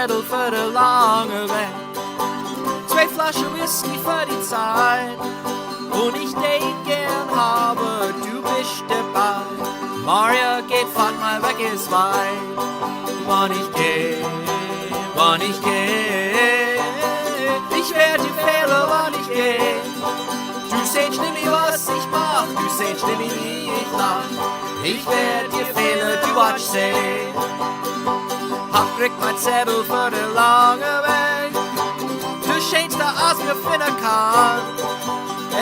Zettel für die lange Weg. 2 Flaschen Whisky für die Zeit. Und ich date gern habe, du bist dabei. Maria geht, fahrt mal weg, ist weit. Wann ich geh, ich werd dir fehlen, wann ich geh. Du sehst nicht, was ich mach, du sehst nicht, wie ich lach. Ich werd dir fehlen, du watsch sehen. Hab kriegt mein Zettel für den langen Weg. Du scheinst da, als wir finden kann.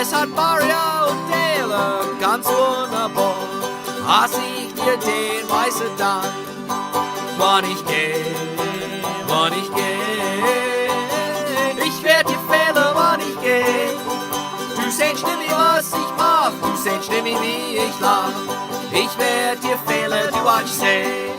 Es hat Maria und Dale ganz wunderbar. Als ich dir den weiße dann, wann ich geh, ich werd dir fehlen, wann ich geh. Du sehst nicht, was ich mach, du sehst nicht, wie ich lach. Ich werd dir fehlen, du watsch sehen.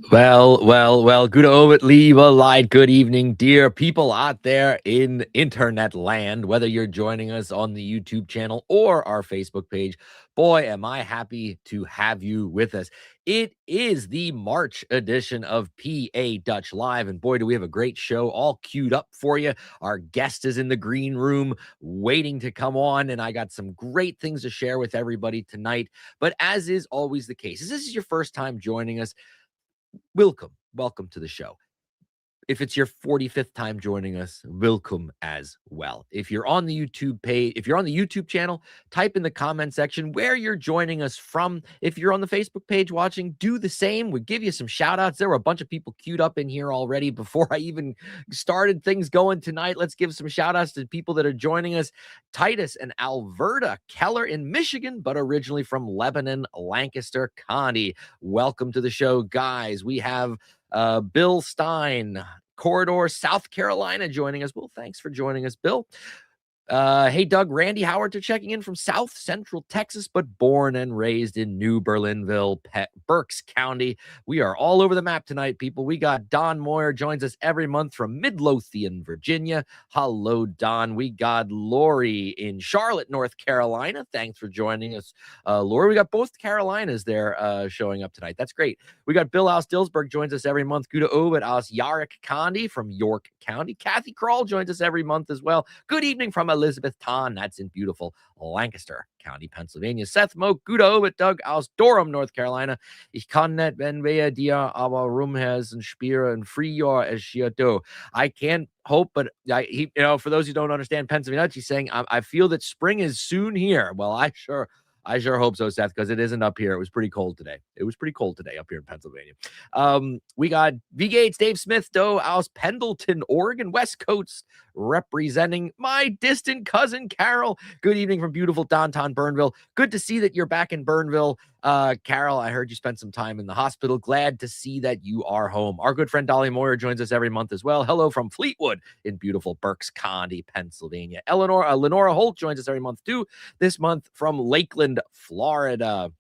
Well, good Ovid, leave a light. Good evening, dear people out there in internet land, whether you're joining us on the YouTube channel or our Facebook page. Boy, am I happy to have you with us. It is the March edition of PA Dutch Live, and boy, do we have a great show all queued up for you. Our guest is in the green room waiting to come on, and I got some great things to share with everybody tonight. But as is always the case, if this is your first time joining us, welcome to the show. If it's your 45th time joining us, welcome as well. If you're on the YouTube page, if you're on the YouTube channel, type in the comment section where you're joining us from. If you're on the Facebook page watching, do the same. We give you some shout outs. There were a bunch of people queued up in here already before I even started things going tonight. Let's give some shout outs to people that are joining us. Titus and Alberta, Keller in Michigan, but originally from Lebanon, Lancaster County. Welcome to the show, guys. We have Bill Stein, Corridor, South Carolina, joining us. Well, thanks for joining us, Bill. Hey, Doug, Randy Howard are checking in from South Central Texas, but born and raised in New Berlinville, Berks County. We are all over the map tonight, people. We got Don Moyer joins us every month from Midlothian, Virginia. Hello, Don. We got Lori in Charlotte, North Carolina. Thanks for joining us, Lori. We got both Carolinas there showing up tonight. That's great. We got Bill aus Dillsburg joins us every month. Gute Obed aus Yarrick County from York County. Kathy Kroll joins us every month as well. Good evening from Elizabethtown, that's in beautiful Lancaster County, Pennsylvania. Seth Moak, Gute Obed, Doug aus Durham, North Carolina. Ich kann nicht, wenn wir dir aber rumherzen, spielen, Frühjahr es hier do. I can't hope, but for those who don't understand Pennsylvania, he's saying, I feel that spring is soon here. Well, I sure hope so, Seth, because it isn't up here. It was pretty cold today. Up here in Pennsylvania. We got V. Gates, Dave Smith, Doe aus Pendleton, Oregon, West Coast, representing my distant cousin, Carol. Good evening from beautiful downtown Burnville. Good to see that you're back in Burnville. Carol, I heard you spent some time in the hospital. Glad to see that you are home. Our good friend Dolly Moyer joins us every month as well. Hello from Fleetwood in beautiful Berks County, Pennsylvania. Lenora Holt joins us every month too. This month from Lakeland, Florida.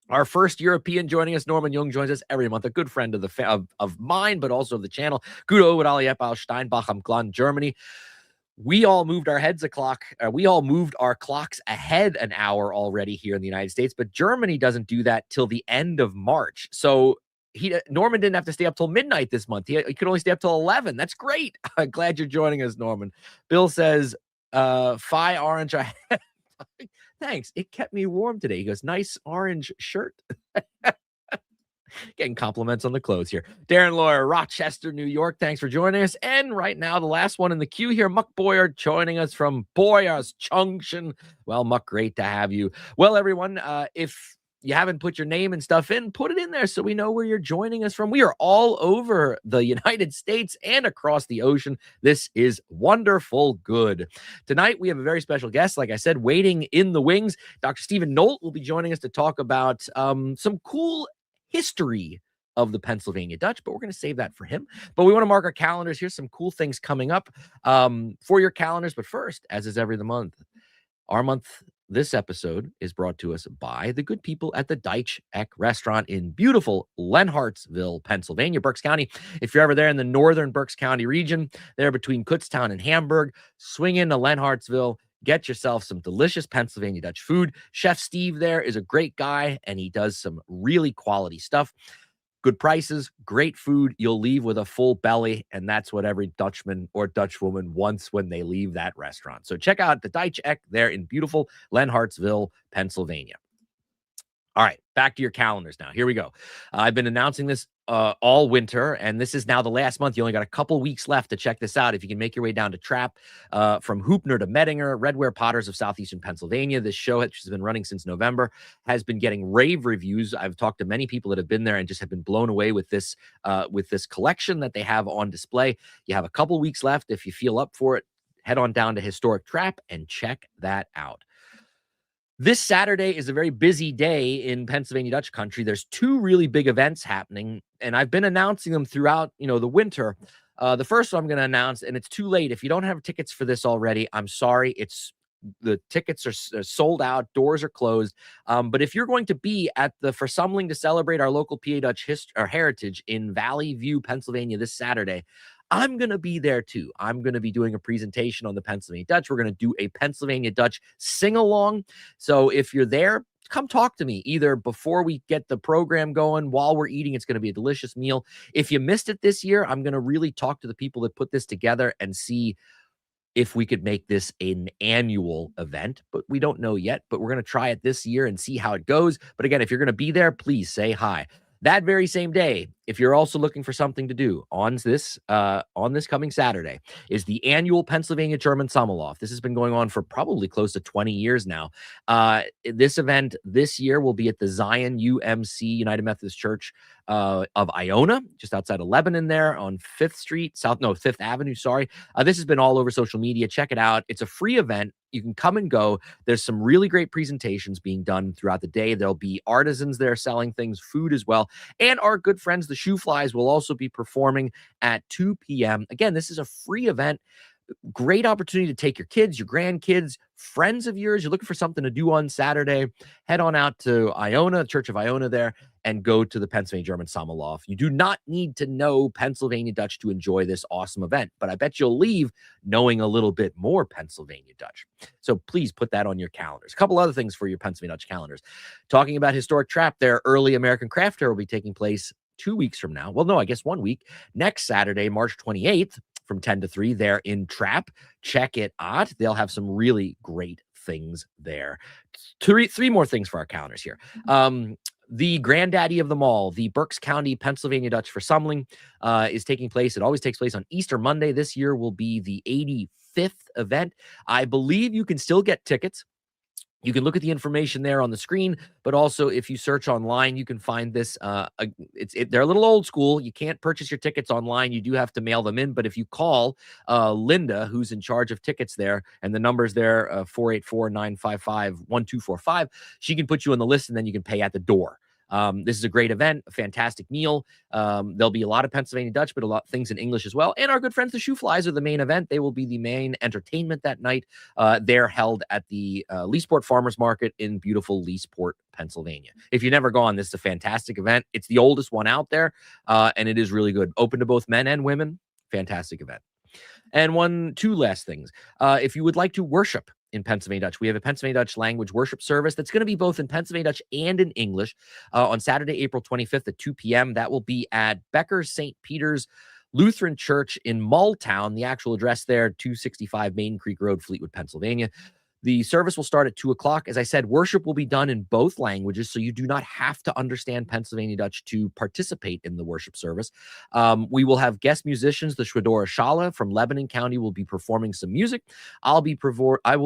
Our first European joining us, Norman Jung, joins us every month. A good friend of mine, but also of the channel. Gudo with Ali Eppau, Steinbach am Glan, Germany. We all moved our clocks ahead an hour already here in the United States, but Germany doesn't do that till the end of March. So Norman didn't have to stay up till midnight this month. He could only stay up till 11. That's great. I'm glad you're joining us, Norman. Bill says, Phi Orange. Thanks. It kept me warm today. He goes, nice orange shirt. Getting compliments on the clothes here. Darren Lawyer, Rochester, New York. Thanks for joining us. And right now, the last one in the queue here, Muck Boyer, joining us from Boyers Junction. Well, Muck, great to have you. Well, everyone, if you haven't put your name and stuff in, put it in there so we know where you're joining us from. We are all over the United States and across the ocean. This is wonderful good. Tonight, we have a very special guest, like I said, waiting in the wings. Dr. Stephen Nolt will be joining us to talk about some cool history of the Pennsylvania Dutch, but we're going to save that for him. But we want to mark our calendars. Here's some cool things coming up for your calendars. But first, as is every month, this episode is brought to us by the good people at the Deitch Eck Restaurant in beautiful Lenhartsville, Pennsylvania, Berks County. If you're ever there in the northern Berks County region, there between Kutztown and Hamburg, swing into Lenhartsville. get yourself some delicious Pennsylvania Dutch food. Chef Steve there is a great guy, and he does some really quality stuff. Good prices, great food. You'll leave with a full belly, and that's what every Dutchman or Dutchwoman wants when they leave that restaurant. So check out the Deutsche Eck there in beautiful Lenhartsville, Pennsylvania. All right, back to your calendars now. Here we go. I've been announcing this all winter, and this is now the last month. You only got a couple weeks left to check this out. If you can make your way down to Trap, from Hoopner to Medinger, Redware Potters of Southeastern Pennsylvania. This show, which has been running since November, has been getting rave reviews. I've talked to many people that have been there and just have been blown away with this collection that they have on display. You have a couple weeks left. If you feel up for it, head on down to Historic Trap and check that out. This Saturday is a very busy day in Pennsylvania Dutch country. There's two really big events happening, and I've been announcing them throughout, the winter. The first one I'm going to announce, and it's too late. If you don't have tickets for this already, I'm sorry. The tickets are sold out. Doors are closed. But if you're going to be at the Versammling to celebrate our local PA Dutch heritage in Valley View, Pennsylvania this Saturday, I'm going to be there too. I'm going to be doing a presentation on the Pennsylvania Dutch. We're going to do a Pennsylvania Dutch sing-along. So if you're there, come talk to me either before we get the program going, while we're eating. It's going to be a delicious meal. If you missed it this year, I'm going to really talk to the people that put this together and see if we could make this an annual event, but we don't know yet. But we're going to try it this year and see how it goes. But again, if you're going to be there, please say hi. That very same day, if you're also looking for something to do on this coming Saturday, is the annual Pennsylvania German Sommerlauf. This has been going on for probably close to 20 years now. This event this year will be at the Zion UMC, United Methodist Church of Iona, just outside of Lebanon there on 5th Avenue, sorry. This has been all over social media. Check it out. It's a free event. You can come and go. There's some really great presentations being done throughout the day. There'll be artisans there selling things, food as well. And our good friends, the Shoe Flies, will also be performing at 2 p.m. Again, this is a free event. Great opportunity to take your kids, your grandkids, friends of yours. You're looking for something to do on Saturday, head on out to Iona, Church of Iona there, and go to the Pennsylvania German Sommerlauf. You do not need to know Pennsylvania Dutch to enjoy this awesome event, but I bet you'll leave knowing a little bit more Pennsylvania Dutch. So please put that on your calendars. A couple other things for your Pennsylvania Dutch calendars. Talking about Historic Trap, their early American Craft Fair will be taking place 2 weeks from now. Well, no, I guess 1 week. Next Saturday, March 28th, from 10 to 3 there in Trap. Check it out. They'll have some really great things there. Three more things for our calendars here. The granddaddy of them all, the Berks County Pennsylvania Dutch Versammling, is taking place. It always takes place on Easter Monday. This year will be the 85th event. I believe you can still get tickets. You can look at the information there on the screen, but also if you search online, you can find this. They're a little old school. You can't purchase your tickets online. You do have to mail them in. But if you call Linda, who's in charge of tickets there, and the number's there, 484-955-1245, she can put you on the list, and then you can pay at the door. This is a great event, a fantastic meal. There'll be a lot of Pennsylvania Dutch, but a lot of things in English as well. And our good friends, the Shoe Flies, are the main event. They will be the main entertainment that night. They're held at the Leesport Farmers Market in beautiful Leesport, Pennsylvania. If you've never gone, this is a fantastic event. It's the oldest one out there, and it is really good. Open to both men and women. Fantastic event. And two last things. If you would like to worship in Pennsylvania Dutch, we have a Pennsylvania Dutch language worship service that's going to be both in Pennsylvania Dutch and in English on Saturday, April 25th at 2 p.m. That will be at Becker St. Peter's Lutheran Church in Mulltown. The actual address there, 265 Main Creek Road, Fleetwood, Pennsylvania. The service will start at 2 o'clock. As I said, worship will be done in both languages, so you do not have to understand Pennsylvania Dutch to participate in the worship service. We will have guest musicians. The Shwadora Shala from Lebanon County will be performing some music. I will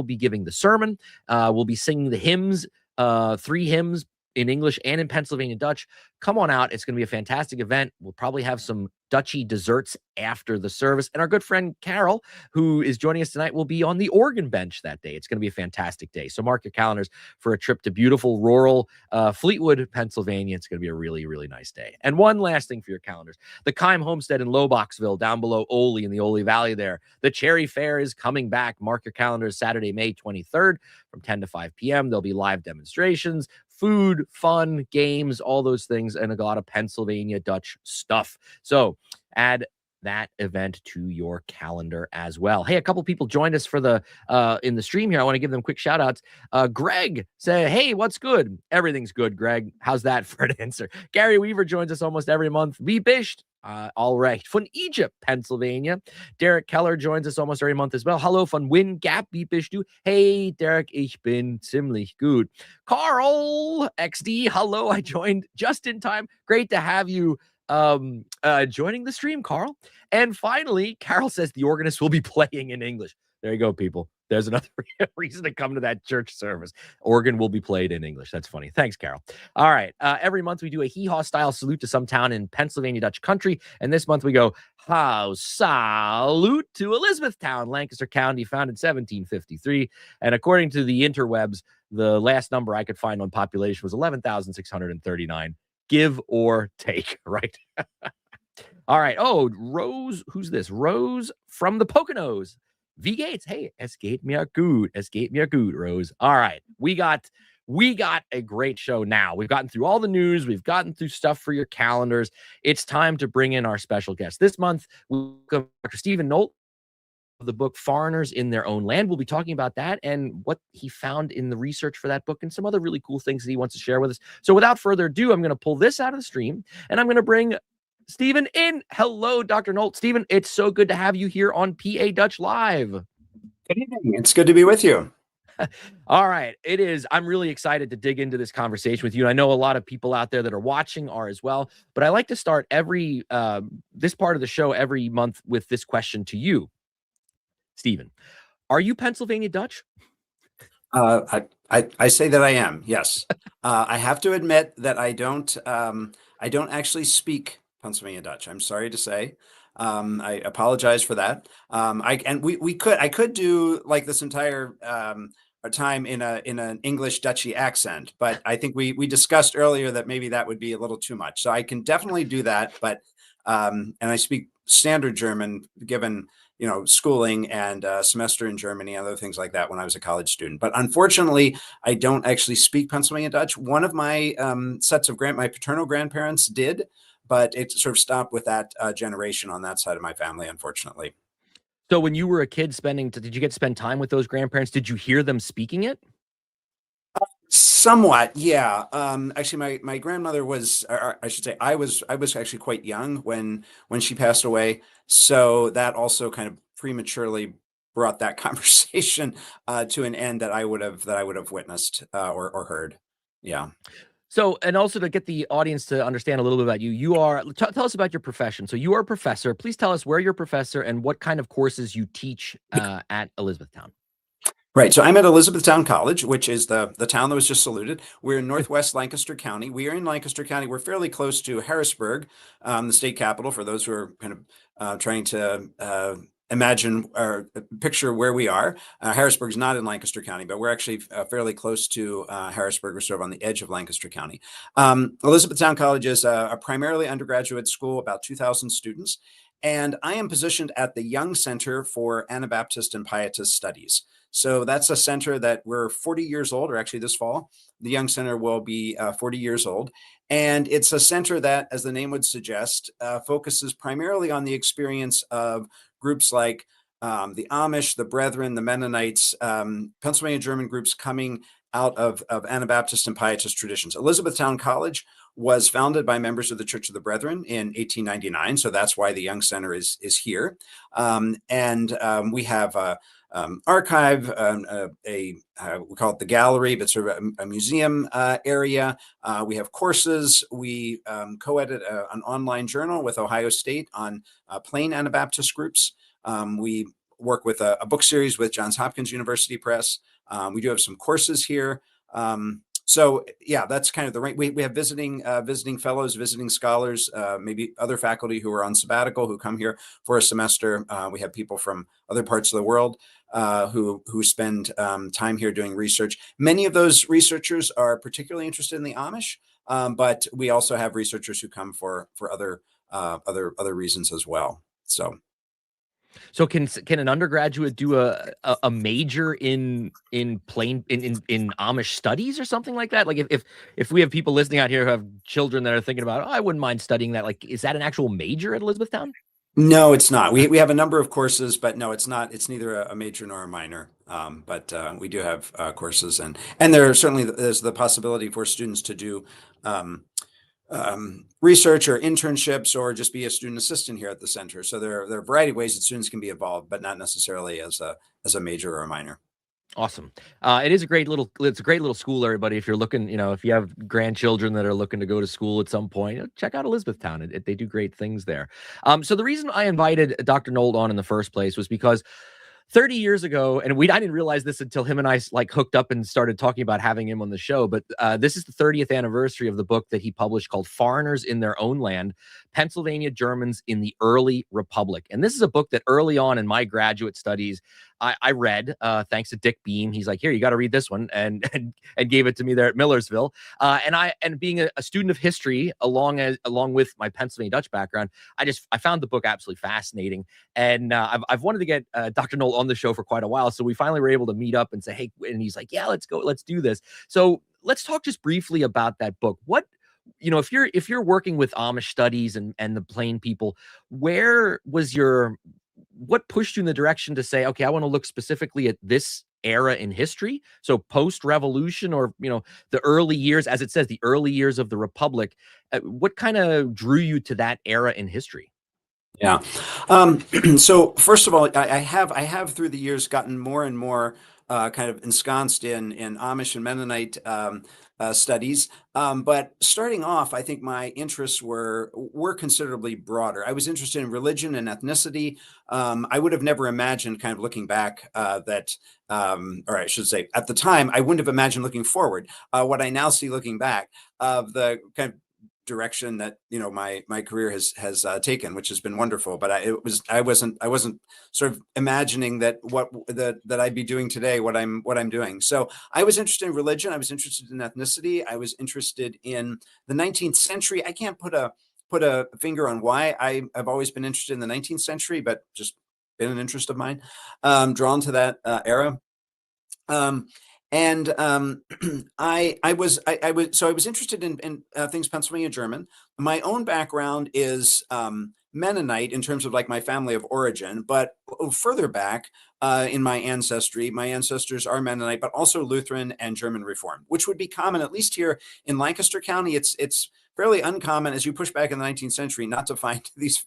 be giving the sermon. We'll be singing the hymns, 3 hymns in English and in Pennsylvania Dutch. Come on out. It's going to be a fantastic event. We'll probably have some Dutchy desserts after the service. And our good friend Carol, who is joining us tonight, will be on the organ bench that day. It's going to be a fantastic day. So mark your calendars for a trip to beautiful rural Fleetwood, Pennsylvania. It's going to be a really, really nice day. And one last thing for your calendars. The Kime Homestead in Loboxville, down below Ole in the Ole Valley there. The Cherry Fair is coming back. Mark your calendars Saturday, May 23rd from 10 to 5 p.m. There'll be live demonstrations, food, fun, games, all those things, and a lot of Pennsylvania Dutch stuff. So add that event to your calendar as well. Hey, a couple people joined us for the in the stream here. I want to give them quick shout outs. Greg said, hey, what's good? Everything's good, Greg. How's that for an answer? Gary Weaver joins us almost every month. Wie bist? All right. Von Egypt, Pennsylvania. Derek Keller joins us almost every month as well. Hello, von Win Gap, wie bist du? Hey, Derek, ich bin ziemlich gut. Carl XD, hello. I joined just in time. Great to have you joining the stream, Carl. And finally, Carol says the organist will be playing in English. There you go, people. There's another reason to come to that church service. Organ will be played in English. That's funny. Thanks, Carol. All right. Every month we do a hee-haw style salute to some town in Pennsylvania Dutch country. And this month we go, how salute to Elizabethtown, Lancaster County, founded in 1753. And according to the interwebs, the last number I could find on population was 11,639. Give or take, right? All right. Oh, Rose, who's this? Rose from the Poconos. V Gates. Hey, es geht mir gut. Es geht mir gut, Rose. All right. We got a great show now. We've gotten through all the news. We've gotten through stuff for your calendars. It's time to bring in our special guest. This month, we welcome Dr. Stephen Nolt of the book Foreigners in Their Own Land. We'll be talking about that and what he found in the research for that book and some other really cool things that he wants to share with us. So without further ado, I'm going to pull this out of the stream and I'm going to bring Stephen in. Hello, Dr. Nolt. Stephen, it's so good to have you here on PA Dutch Live. Good evening. It's good to be with you. All right. It is. I'm really excited to dig into this conversation with you. And I know a lot of people out there that are watching are as well. But I like to start every this part of the show every month with this question to you, Stephen. Are you Pennsylvania Dutch? I say that I am. Yes. I have to admit that I don't actually speak Pennsylvania Dutch. I'm sorry to say. I apologize for that. I could do like this entire time in an English Dutchy accent, but I think we discussed earlier that maybe that would be a little too much. So I can definitely do that, but and I speak standard German given schooling and semester in Germany and other things like that when I was a college student. But unfortunately, I don't actually speak Pennsylvania Dutch. One of my sets of my paternal grandparents did, but it sort of stopped with that generation on that side of my family, unfortunately. So when you were a kid did you get to spend time with those grandparents? Did you hear them speaking it? Somewhat, yeah. Actually, my grandmother was, or I should say, I was actually quite young when she passed away. So that also kind of prematurely brought that conversation to an end that I would have witnessed or heard. Yeah. So, and also to get the audience to understand a little bit about you, tell us about your profession. So you are a professor. Please tell us where you're a professor and what kind of courses you teach at Elizabethtown. Right. So I'm at Elizabethtown College, which is the town that was just saluted. We're in Northwest Lancaster County. We are in Lancaster County. We're fairly close to Harrisburg, the state capital, for those who are kind of trying to imagine or picture where we are. Harrisburg's not in Lancaster County, but we're actually fairly close to Harrisburg. We're sort of on the edge of Lancaster County. Elizabethtown College is a primarily undergraduate school, about 2,000 students. And I am positioned at the Young Center for Anabaptist and Pietist Studies. So that's a center that we're 40 years old, or actually this fall, the Young Center will be 40 years old. And it's a center that, as the name would suggest, focuses primarily on the experience of groups like the Amish, the Brethren, the Mennonites, Pennsylvania German groups coming out of Anabaptist and Pietist traditions. Elizabethtown College was founded by members of the Church of the Brethren in 1899. So that's why the Young Center is here. We have archive, we call it the gallery, but sort of a museum area. We have courses. We co-edit an online journal with Ohio State on plain Anabaptist groups. We work with a book series with Johns Hopkins University Press. We do have some courses here. So yeah, that's kind of the right. We have visiting fellows, visiting scholars, maybe other faculty who are on sabbatical who come here for a semester. We have people from other parts of the world who spend time here doing research. Many of those researchers are particularly interested in the Amish, but we also have researchers who come for other reasons as well. So can an undergraduate do a major in Amish studies or something like that? Like if we have people listening out here who have children that are thinking about, oh, I wouldn't mind studying that. Like, is that an actual major at Elizabethtown? No, it's not. We have a number of courses, but no, it's not. It's neither a major nor a minor. But we do have courses, and there certainly there's the possibility for students to do um, research or internships or just be a student assistant here at the center. So there are a variety of ways that students can be involved, but not necessarily as a major or a minor. Awesome. It's a great little school, everybody. If you're looking, if you have grandchildren that are looking to go to school at some point, check out Elizabethtown. They do great things there. So the reason I invited Dr. Nolt on in the first place was because 30 years ago, and I didn't realize this until him and I like hooked up and started talking about having him on the show. But this is the 30th anniversary of the book that he published called Foreigners in Their Own Land, Pennsylvania Germans in the Early Republic. And this is a book that early on in my graduate studies, I read, thanks to Dick Beam. He's like, here, you got to read this one, and gave it to me there at Millersville. And being a student of history, along with my Pennsylvania Dutch background, I found the book absolutely fascinating. And I've wanted to get Dr. Nolt on the show for quite a while. So we finally were able to meet up and say, hey, and he's like, yeah, let's go, let's do this. So let's talk just briefly about that book. What, if you're working with Amish studies and the plain people, what pushed you in the direction to say, okay, I want to look specifically at this era in history? So post-revolution, or, the early years, as it says, the early years of the Republic. What kind of drew you to that era in history? Yeah. So first of all, I have through the years gotten more and more kind of ensconced in Amish and Mennonite studies. But starting off, I think my interests were considerably broader. I was interested in religion and ethnicity. I would have never imagined, kind of looking back, or I should say, at the time, I wouldn't have imagined looking forward. What I now see looking back, of the kind of direction that my career has taken, which has been wonderful. But I wasn't sort of imagining that I'd be doing today what I'm doing. So I was interested in religion. I was interested in ethnicity. I was interested in the 19th century. I can't put a finger on why I've always been interested in the 19th century, but just been an interest of mine, drawn to that era. Um, and I was interested in things Pennsylvania German. My own background is Mennonite in terms of like my family of origin, but further back in my ancestry, my ancestors are Mennonite, but also Lutheran and German Reformed, which would be common, at least here in Lancaster County. It's fairly uncommon as you push back in the 19th century not to find these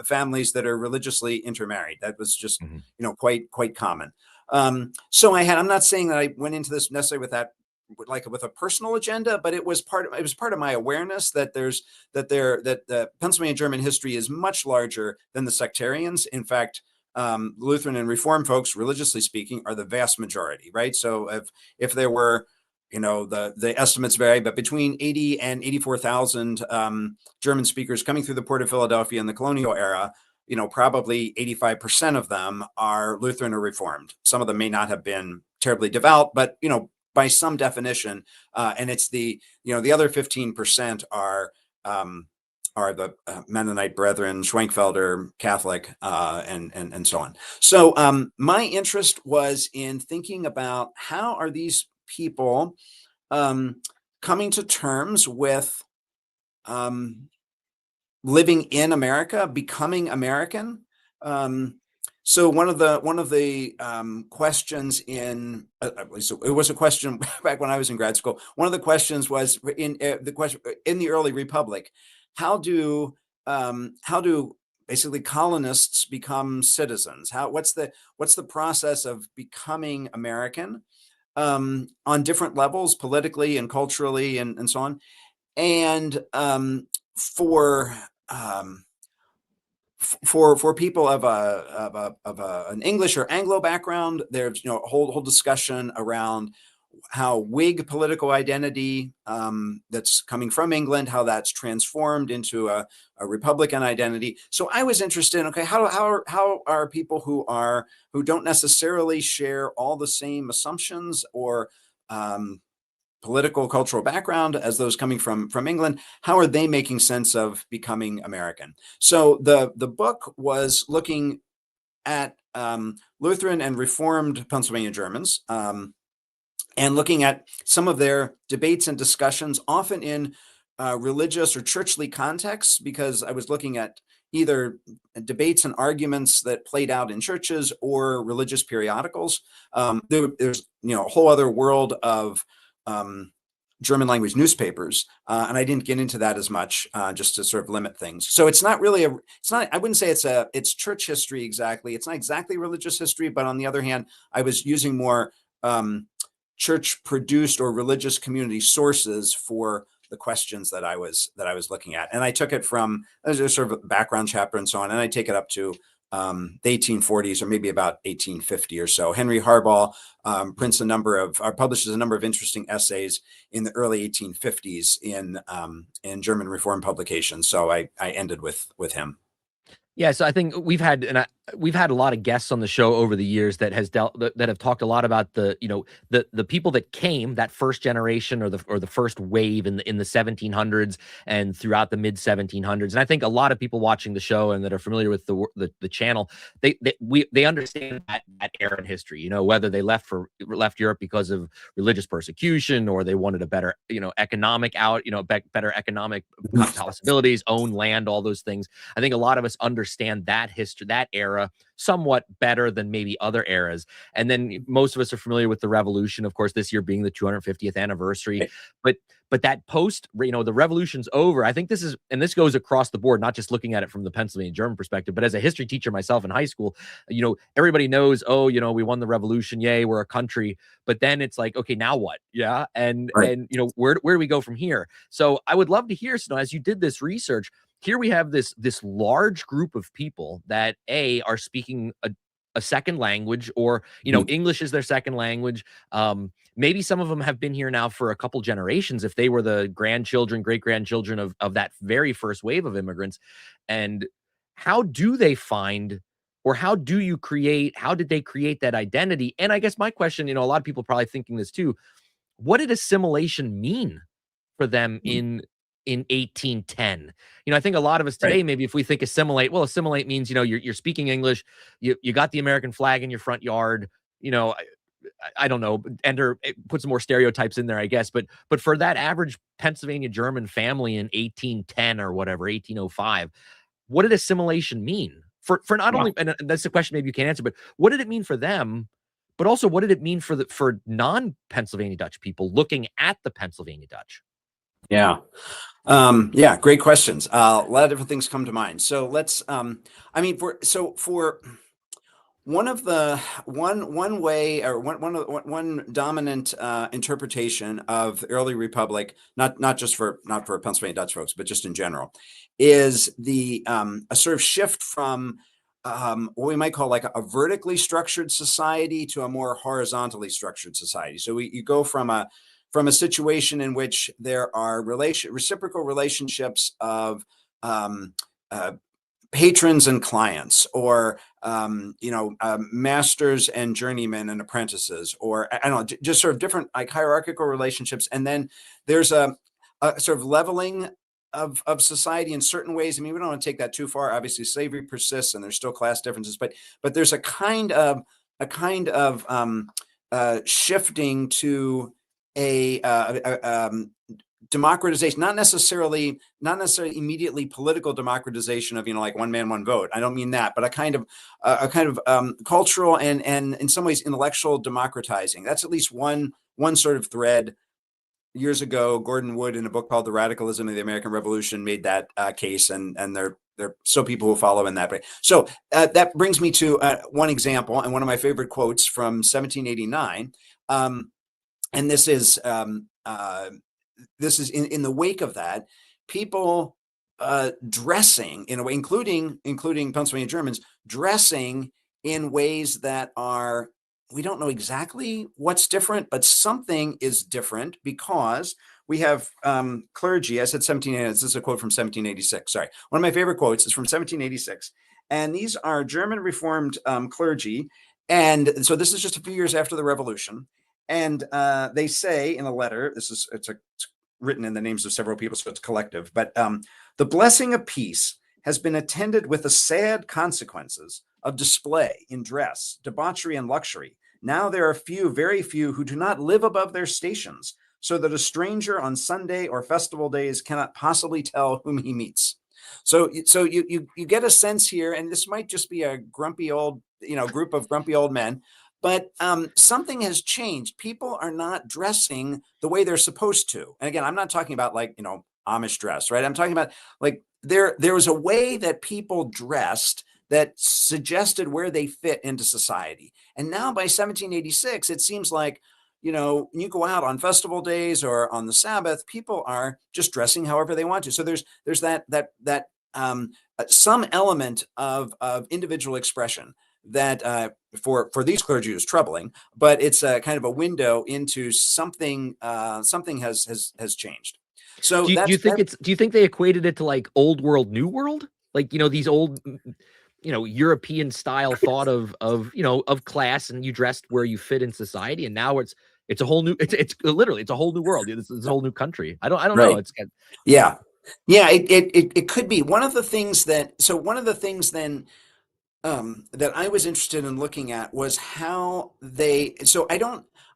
families that are religiously intermarried. That was just Mhm. quite common. I'm not saying that I went into this necessarily with a personal agenda, but it was part of my awareness that the Pennsylvania German history is much larger than the sectarians. In fact, Lutheran and Reformed folks, religiously speaking, are the vast majority, right? So if there were, the estimates vary, but between 80 and 84,000 German speakers coming through the port of Philadelphia in the colonial era, probably 85% of them are Lutheran or Reformed. Some of them may not have been terribly devout, but, by some definition, and it's the other 15% are the Mennonite Brethren, Schwenkfelder, Catholic, and so on. So my interest was in thinking about how are these people coming to terms with living in America, becoming American. So one of the questions at least it was a question back when I was in grad school. One of the questions was in the early Republic, how do basically colonists become citizens? What's the process of becoming American on different levels, politically and culturally, and so on. And for um, for people of an English or Anglo background, there's a whole discussion around how Whig political identity that's coming from England, how that's transformed into a Republican identity. So I was interested in, okay, how are people who don't necessarily share all the same assumptions or political cultural background as those coming from England, how are they making sense of becoming American? So the book was looking at Lutheran and Reformed Pennsylvania Germans, and looking at some of their debates and discussions, often in religious or churchly contexts, because I was looking at either debates and arguments that played out in churches or religious periodicals. There's a whole other world of German language newspapers, and I didn't get into that as much, just to sort of limit things. So it's not really I wouldn't say it's church history exactly. It's not exactly religious history, but on the other hand, I was using more church produced or religious community sources for the questions that I was looking at. And I took it from, as a sort of a background chapter and so on, and I take it up to the 1840s, or maybe about 1850 or so. Henry Harbaugh publishes a number of interesting essays in the early 1850s in German Reform publications. So I ended with him. Yeah, so I think we've had a lot of guests on the show over the years that have talked a lot about the people that came, that first generation or the first wave in the 1700s and throughout the mid 1700s. And I think a lot of people watching the show and that are familiar with the channel, they understand that era in history. Whether they left Europe because of religious persecution, or they wanted a better economic better economic possibilities, own land, all those things. I think a lot of us understand that history, that era, somewhat better than maybe other eras. And then most of us are familiar with the revolution, of course, this year being the 250th anniversary. But that post, the revolution's over. I think this goes across the board, not just looking at it from the Pennsylvania German perspective, but as a history teacher myself in high school, everybody knows, we won the revolution. Yay, we're a country. But then it's like, okay, now what? Yeah. And where do we go from here? So I would love to hear, as you did this research, here we have this large group of people that are speaking a second language, or English is their second language. Maybe some of them have been here now for a couple generations, if they were the grandchildren, great grandchildren of that very first wave of immigrants. And how do they find, or how did they create that identity? And I guess my question, a lot of people probably thinking this too, what did assimilation mean for them in 1810? I think a lot of us today, maybe if we think assimilate means, you're speaking English, you got the American flag in your front yard, I don't know, put some more stereotypes in there, I guess. But for that average Pennsylvania German family in 1810 or whatever, 1805, what did assimilation mean? For not only, and that's the question maybe you can't answer, but what did it mean for them? But also, what did it mean for non-Pennsylvania Dutch people looking at the Pennsylvania Dutch? Yeah. Great questions. A lot of different things come to mind. So let's, for one dominant interpretation of the early republic, not for Pennsylvania Dutch folks, but just in general, is a sort of shift from what we might call like a vertically structured society to a more horizontally structured society. So you go from a situation in which there are reciprocal relationships of patrons and clients, or masters and journeymen and apprentices, or I don't know, just sort of different like hierarchical relationships. And then there's a sort of leveling of society in certain ways. I mean, we don't want to take that too far. Obviously, slavery persists, and there's still class differences, but there's a kind of shifting to a democratization, not necessarily immediately political democratization of like one man, one vote. I don't mean that, but a kind of cultural and in some ways intellectual democratizing. That's at least one sort of thread. Years ago, Gordon Wood, in a book called The Radicalism of the American Revolution, made that case, and there are still people who follow in that way. So that brings me to one example, and one of my favorite quotes from 1789. And this is in the wake of that, people dressing in a way, including Pennsylvania Germans, dressing in ways that are, we don't know exactly what's different, but something is different, because we have clergy. I said 1780. This is a quote from 1786. Sorry. One of my favorite quotes is from 1786. And these are German Reformed clergy. And so this is just a few years after the Revolution. And they say in a letter, it's written in the names of several people, so it's collective, but the blessing of peace has been attended with the sad consequences of display in dress, debauchery, and luxury. Now there are very few, who do not live above their stations, so that a stranger on Sunday or festival days cannot possibly tell whom he meets. So you get a sense here, and this might just be a grumpy old, group of grumpy old men, but something has changed. People are not dressing the way they're supposed to. And again, I'm not talking about like, Amish dress, right? I'm talking about like there was a way that people dressed that suggested where they fit into society. And now by 1786, it seems like, when you go out on festival days or on the Sabbath, people are just dressing however they want to. So there's some element of individual expression that for these clergy is troubling, but it's a kind of a window into something. Something has changed. So Do you think they equated it to like old world, new world? Like, these old, European style thought of class, and you dressed where you fit in society. And now it's a whole new, it's literally, it's a whole new world. It's a whole new country. I don't know. Right. It's Yeah. Yeah. It could be one of the things then that I was interested in looking at was how I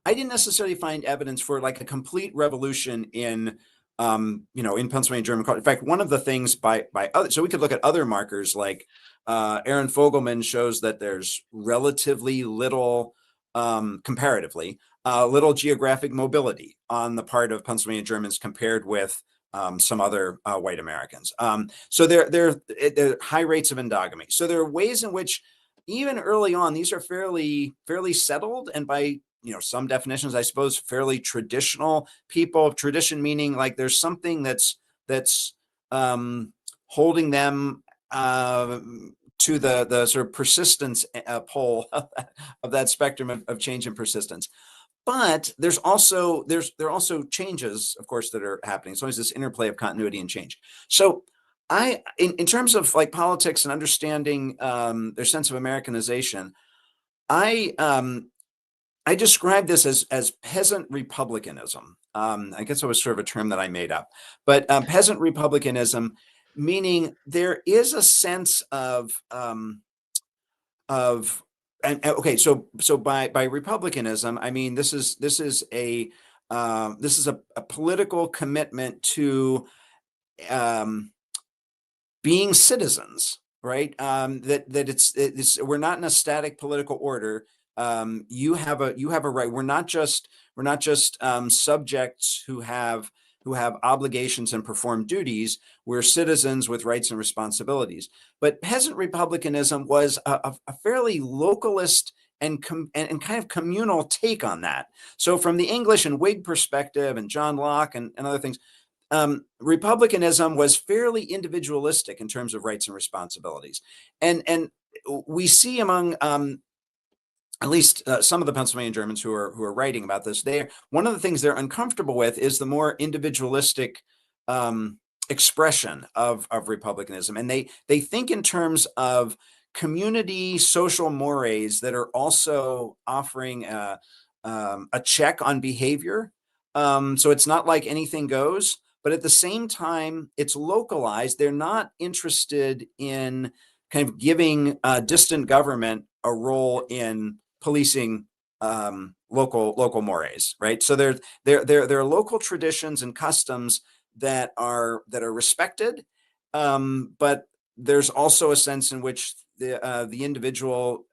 didn't necessarily find evidence for like a complete revolution in Pennsylvania German culture. In fact, one of the things by other, so we could look at other markers like Aaron Fogelman shows that there's relatively little, comparatively, little geographic mobility on the part of Pennsylvania Germans compared with some other white Americans. So there are high rates of endogamy. So there are ways in which even early on, these are fairly settled, and by some definitions, I suppose, fairly traditional people. Tradition meaning like there's something that's holding them to the sort of persistence pole of that spectrum of change and persistence. But there are also changes, of course, that are happening. So there's this interplay of continuity and change. So in terms of like politics and understanding their sense of Americanization, I describe this as peasant republicanism. I guess it was sort of a term that I made up, but peasant republicanism, meaning there is a sense of and okay, so by republicanism, I mean this is a political commitment to um, being citizens, right? That it's we're not in a static political order. You have a right. We're not just subjects who have obligations and perform duties. We're citizens with rights and responsibilities. But peasant republicanism was a fairly localist and kind of communal take on that. So from the English and Whig perspective, and John Locke and other things, republicanism was fairly individualistic in terms of rights and responsibilities. And we see among at least some of the Pennsylvania Germans who are writing about this, one of the things they're uncomfortable with is the more individualistic expression of republicanism, and they think in terms of community social mores that are also offering a check on behavior. So it's not like anything goes, but at the same time, it's localized. They're not interested in kind of giving distant government a role in policing local mores, right? So there are local traditions and customs that are respected, but there's also a sense in which the individual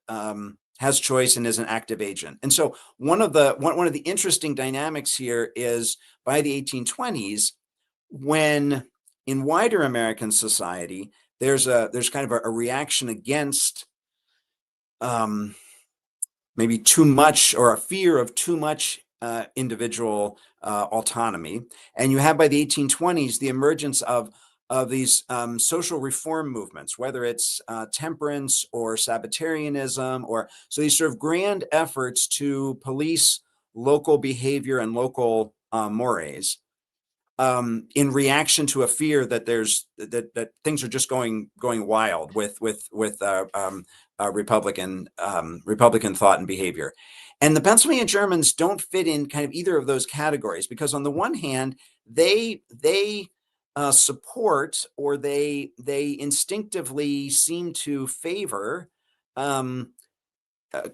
has choice and is an active agent. And so one of the interesting dynamics here is by the 1820s, when in wider American society there's kind of a reaction against maybe too much, or a fear of too much individual autonomy. And you have by the 1820s the emergence of these social reform movements, whether it's temperance or Sabbatarianism, or so these sort of grand efforts to police local behavior and local mores, in reaction to a fear that that things are just going wild with Republican thought and behavior. And the Pennsylvania Germans don't fit in kind of either of those categories, because on the one hand, they support, or they instinctively seem to favor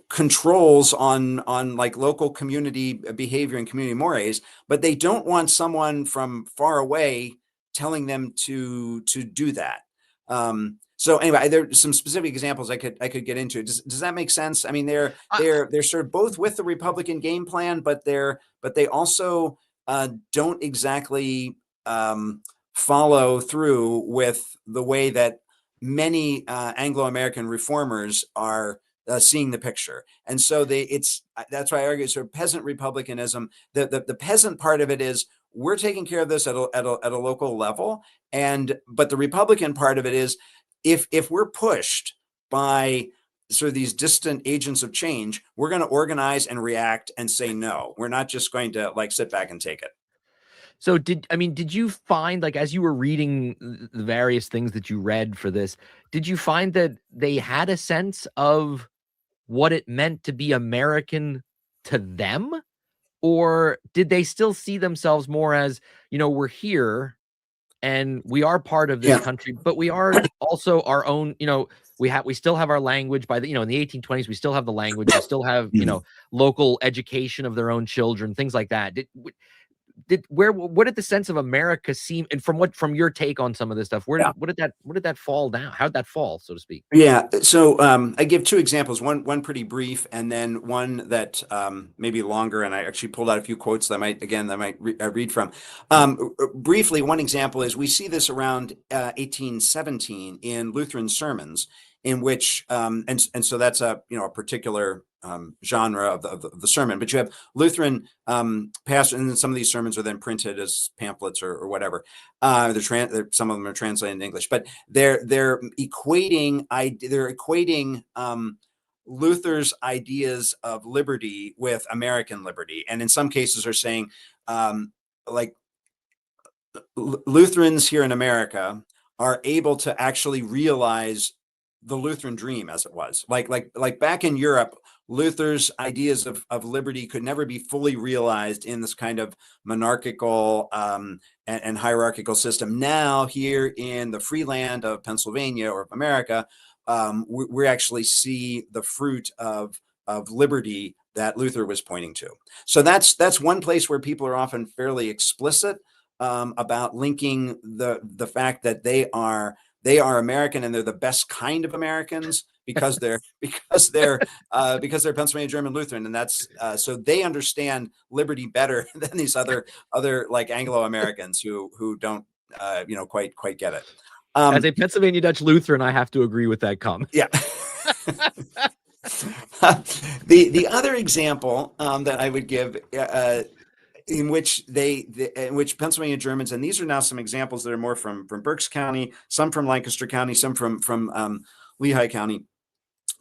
controls on like local community behavior and community mores, but they don't want someone from far away telling them to do that. So anyway, there's some specific examples I could get into. Does that make sense? I mean, they're sort of both with the Republican game plan, but they also don't exactly follow through with the way that many Anglo-American reformers are seeing the picture. And so that's why I argue sort of peasant republicanism. The peasant part of it is we're taking care of this at a local level, but the Republican part of it is if we're pushed by sort of these distant agents of change, we're going to organize and react and say no. We're not just going to like sit back and take it. So did you find, like, as you were reading the various things that you read for this, did you find that they had a sense of what it meant to be American to them? Or did they still see themselves more as, we're here and we are part of this Yeah. country, but we are also our own, we still have our language by the, in the 1820s, we still have the language, we still have, local education of their own children, things like that. What did the sense of America seem, and from your take on some of this stuff, Yeah. what did that fall down? How'd that fall, so to speak? Yeah. So I give two examples, one pretty brief, and then one that maybe longer. And I actually pulled out a few quotes that I might read from. Briefly, one example is we see this around 1817 in Lutheran sermons, in which and so that's a particular genre of the sermon. But you have Lutheran pastors, and then some of these sermons are then printed as pamphlets or whatever. Some of them are translated in English, but they're equating Luther's ideas of liberty with American liberty, and in some cases are saying like Lutherans here in America are able to actually realize the Lutheran dream as it was. Like back in Europe, Luther's ideas of liberty could never be fully realized in this kind of monarchical and hierarchical system. Now, here in the free land of Pennsylvania or of America, we actually see the fruit of liberty that Luther was pointing to. So that's one place where people are often fairly explicit about linking the fact that they are American, and they're the best kind of Americans because they're Pennsylvania German Lutheran, and that's so they understand liberty better than these other like Anglo-Americans who don't quite get it. As a Pennsylvania Dutch Lutheran, I have to agree with that comment. Yeah. The other example that I would give in which Pennsylvania Germans, and these are now some examples that are more from Berks County, some from Lancaster County, some from Lehigh County,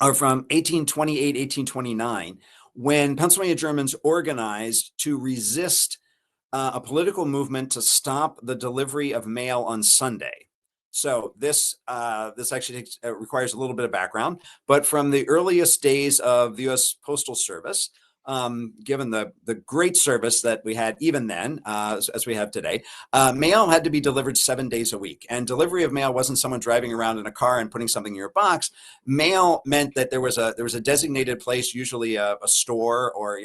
are from 1828, 1829, when Pennsylvania Germans organized to resist a political movement to stop the delivery of mail on Sunday. So this actually requires a little bit of background, but from the earliest days of the U.S. Postal Service, given the great service that we had even then, as we have today, mail had to be delivered 7 days a week. And delivery of mail wasn't someone driving around in a car and putting something in your box. Mail meant that there was a designated place, usually a store or a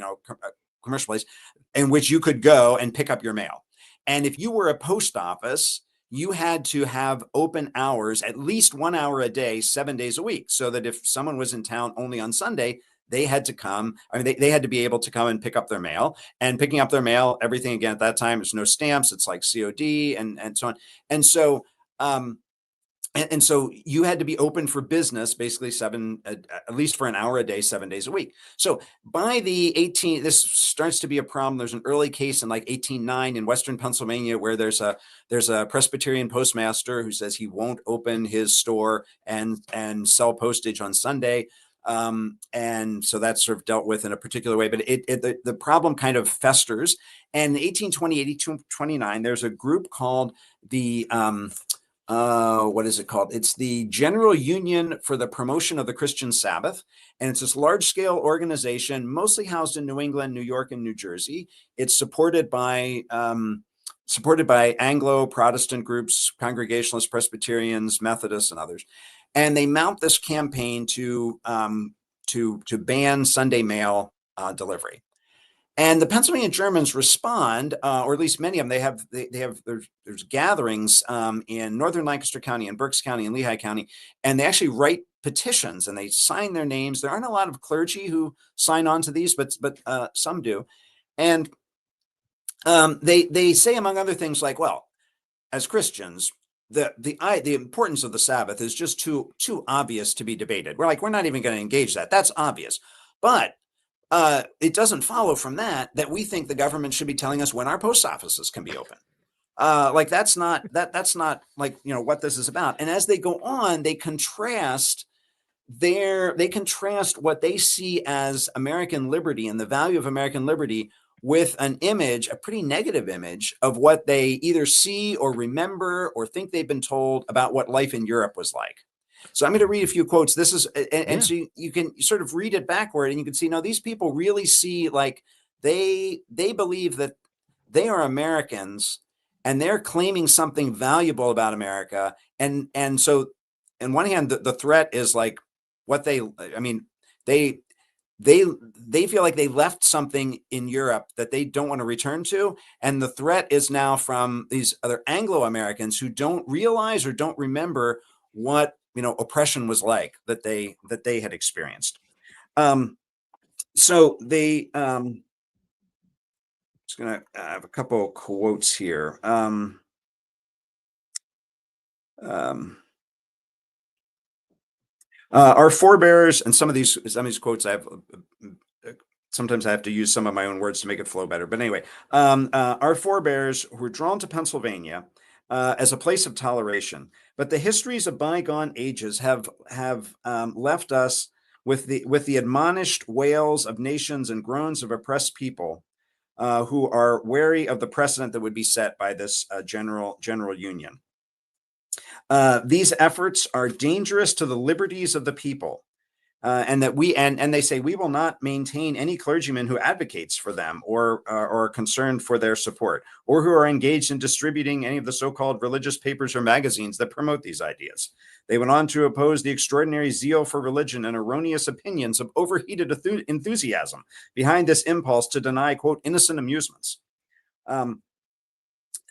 commercial place, in which you could go and pick up your mail. And if you were a post office, you had to have open hours, at least 1 hour a day, 7 days a week, so that if someone was in town only on Sunday, they had to come. I mean, they had to be able to come and pick up their mail. And picking up their mail, everything again at that time, there's no stamps. It's like COD and so on. And so and so you had to be open for business, basically at least for an hour a day, 7 days a week. So by this starts to be a problem. There's an early case in like 1809 in Western Pennsylvania where there's a Presbyterian postmaster who says he won't open his store and sell postage on Sunday. And so that's sort of dealt with in a particular way, but the problem kind of festers. And in 1820, 1829, there's a group called the what is it called? It's the General Union for the Promotion of the Christian Sabbath. And it's this large scale organization, mostly housed in New England, New York, and New Jersey. It's supported by Anglo Protestant groups, Congregationalists, Presbyterians, Methodists, and others. And they mount this campaign to ban Sunday mail delivery. And the Pennsylvania Germans respond, or at least many of them. There's gatherings in northern Lancaster County and Berks County and Lehigh County, and they actually write petitions and they sign their names. There aren't a lot of clergy who sign on to these, but some do. And they say, among other things, like, well, as Christians, the importance of the Sabbath is just too obvious to be debated. We're not even going to engage that. That's obvious, but it doesn't follow from that we think the government should be telling us when our post offices can be open. That's not like, what this is about. And as they go on, they contrast what they see as American liberty and the value of American liberty with an image, a pretty negative image of what they either see or remember or think they've been told about what life in Europe was like. So I'm going to read a few quotes. This is, and so you can sort of read it backward, and you can see, no, these people really see, like, they believe that they are Americans and they're claiming something valuable about America. And so on one hand, the threat is like what they feel like they left something in Europe that they don't want to return to. And the threat is now from these other Anglo-Americans who don't realize or don't remember what, oppression was like that they had experienced. So they, just going to have a couple of quotes here. Our forebears, and some of these quotes I have, sometimes I have to use some of my own words to make it flow better. But anyway, our forebears were drawn to Pennsylvania as a place of toleration, but the histories of bygone ages have left us with the admonished wails of nations and groans of oppressed people who are wary of the precedent that would be set by this general union. These efforts are dangerous to the liberties of the people, and that and they say we will not maintain any clergyman who advocates for them or are concerned for their support, or who are engaged in distributing any of the so-called religious papers or magazines that promote these ideas. They went on to oppose the extraordinary zeal for religion and erroneous opinions of overheated enthusiasm behind this impulse to deny, quote, innocent amusements.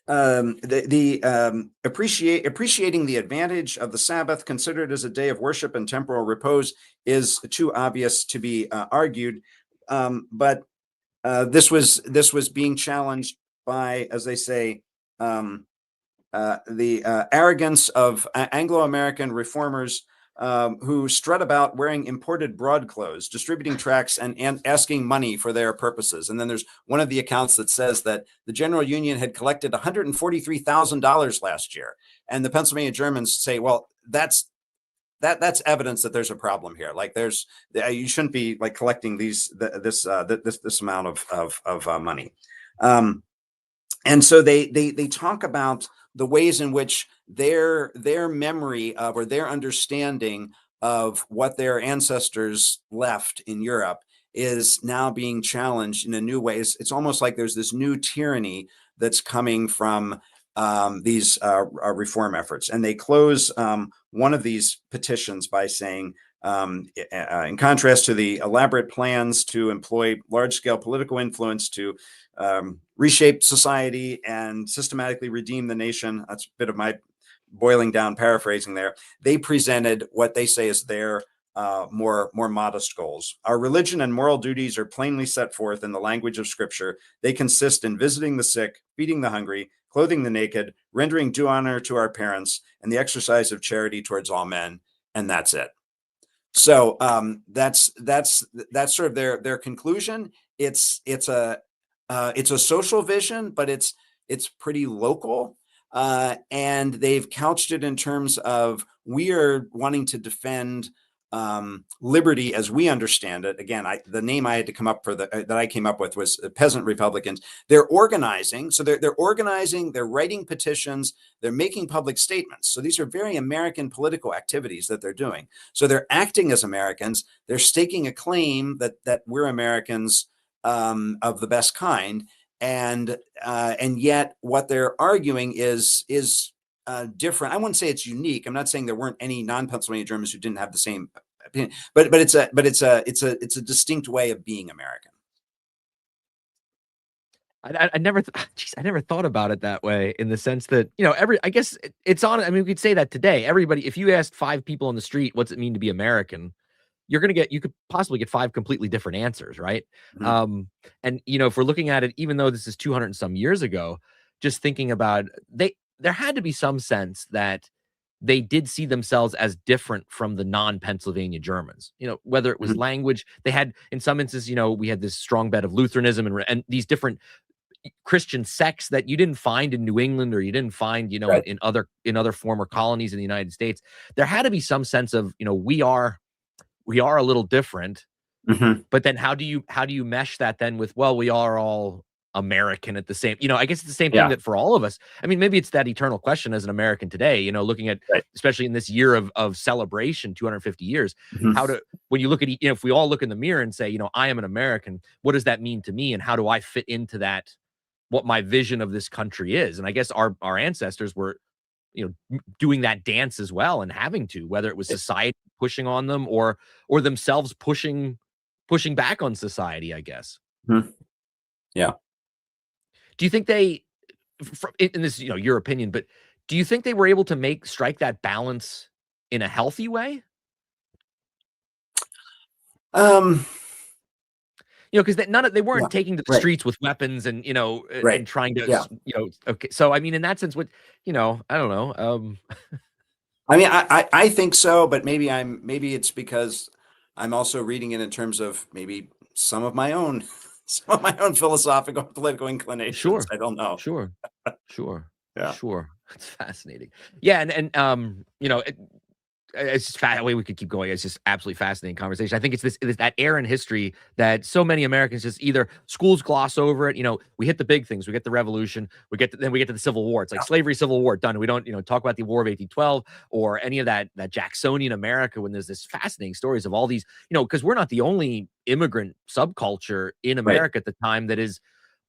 Appreciating the advantage of the Sabbath, considered as a day of worship and temporal repose, is too obvious to be argued. But this was being challenged by, as they say, the arrogance of Anglo-American reformers who strut about wearing imported broadclothes, distributing tracts and asking money for their purposes. And then there's one of the accounts that says that the General Union had collected $143,000 last year. And the Pennsylvania Germans say, well, that's evidence that there's a problem here. Like, you shouldn't be like collecting this amount of money. And so they talk about the ways in which their memory of, or their understanding of what their ancestors left in Europe is now being challenged in a new way. It's almost like there's this new tyranny that's coming from these reform efforts. And they close one of these petitions by saying, in contrast to the elaborate plans to employ large-scale political influence to reshape society and systematically redeem the nation, that's a bit of my boiling down paraphrasing there, they presented what they say is their more modest goals. Our religion and moral duties are plainly set forth in the language of Scripture. They consist in visiting the sick, feeding the hungry, clothing the naked, rendering due honor to our parents, and the exercise of charity towards all men. And that's it. So that's sort of their conclusion. It's a social vision, but it's pretty local, and they've couched it in terms of, we are wanting to defend liberty as we understand it. Again, the name I had to come up for that I came up with was Peasant Republicans. They're organizing, so they're organizing, they're writing petitions, they're making public statements. So these are very American political activities that they're doing. So they're acting as Americans. They're staking a claim that we're Americans of the best kind, and yet what they're arguing is different. I wouldn't say it's unique. I'm not saying there weren't any non-Pennsylvania Germans who didn't have the same opinion, but it's a distinct way of being American. I never, geez, I never thought about it that way in the sense that, I guess it's on. I mean, we could say that today. Everybody, if you asked 5 people on the street, what's it mean to be American? You could possibly get 5 completely different answers, right? Mhm. And if we're looking at it, even though this is 200 and some years ago, just thinking about there had to be some sense that they did see themselves as different from the non-Pennsylvania Germans. Whether it was Mhm. language, they had in some instances, we had this strong bed of Lutheranism and these different Christian sects that you didn't find in New England or you didn't find, Right. in other former colonies in the United States. There had to be some sense of, we are a little different, Mhm. but then how do you mesh that then with, well, we are all American at the same, I guess it's the same thing Yeah. that for all of us. I mean, maybe it's that eternal question as an American today, looking at, Right. especially in this year of celebration, 250 years, Mhm. when you look at, if we all look in the mirror and say, I am an American, what does that mean to me? And how do I fit into that, what my vision of this country is? And I guess our ancestors were, doing that dance as well and having to, whether it was society pushing on them or themselves pushing back on society, I guess. Mhm. Yeah. Do you think they, in this, your opinion, but do you think they were able to strike that balance in a healthy way? Um, Because they yeah. weren't taking to the Right. streets with weapons and Right. and trying to Yeah. okay. So I mean, in that sense, I don't know. I mean, I think so, but maybe it's because I'm also reading it in terms of maybe some of my own some of my own philosophical political inclinations. Sure, I don't know. sure, sure, Yeah. sure. It's fascinating. Yeah, and it's just way we could keep going. It's just absolutely fascinating conversation. I think it's that era in history that so many Americans just either schools gloss over it. We hit the big things. We get the revolution. Then we get to the Civil War. It's like Yeah. slavery, Civil War, done. We don't talk about the War of 1812 or any of that Jacksonian America when there's this fascinating stories of all these, because we're not the only immigrant subculture in Right. America at the time that is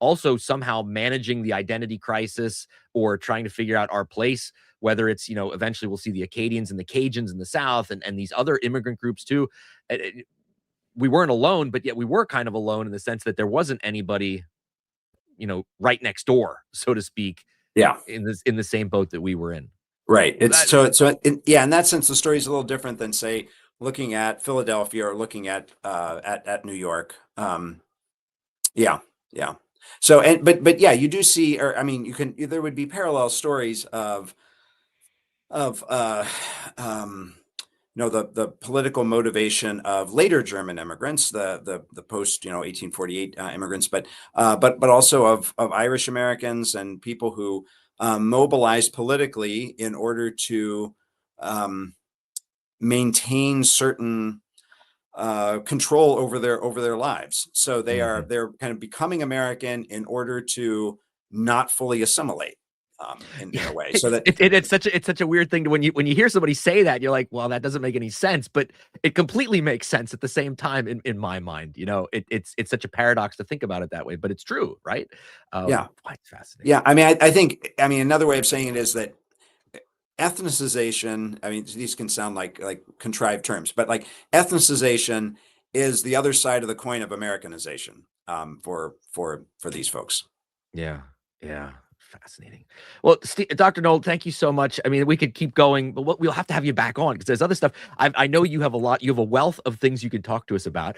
also somehow managing the identity crisis or trying to figure out our place, whether it's, eventually we'll see the Acadians and the Cajuns in the South and these other immigrant groups too. We weren't alone, but yet we were kind of alone in the sense that there wasn't anybody, right next door, so to speak, Yeah. in the same boat that we were in. Right. It's That, yeah, in that sense, the story is a little different than say looking at Philadelphia or looking at New York. Yeah, yeah. So but yeah, you do see, or I mean, there would be parallel stories of um, the political motivation of later German immigrants, the post 1848 immigrants, but also of Irish Americans and people who mobilized politically in order to um, maintain certain control over their lives. So Mhm. they're kind of becoming American in order to not fully assimilate in Yeah, a way. So that it's such a weird thing to when you hear somebody say that, you're like, well, that doesn't make any sense, but it completely makes sense at the same time in my mind. It's such a paradox to think about it that way, but it's true, right? yeah. It's fascinating. Yeah, I mean, I think, I mean, another way of saying it is that ethnicization, I mean, these can sound like contrived terms, but like ethnicization is the other side of the coin of Americanization for these folks. Yeah, yeah, fascinating. Well, Dr. Nolt, thank you so much. I mean, we could keep going, but we'll have to have you back on because there's other stuff. I know you have a lot. You have a wealth of things you can talk to us about.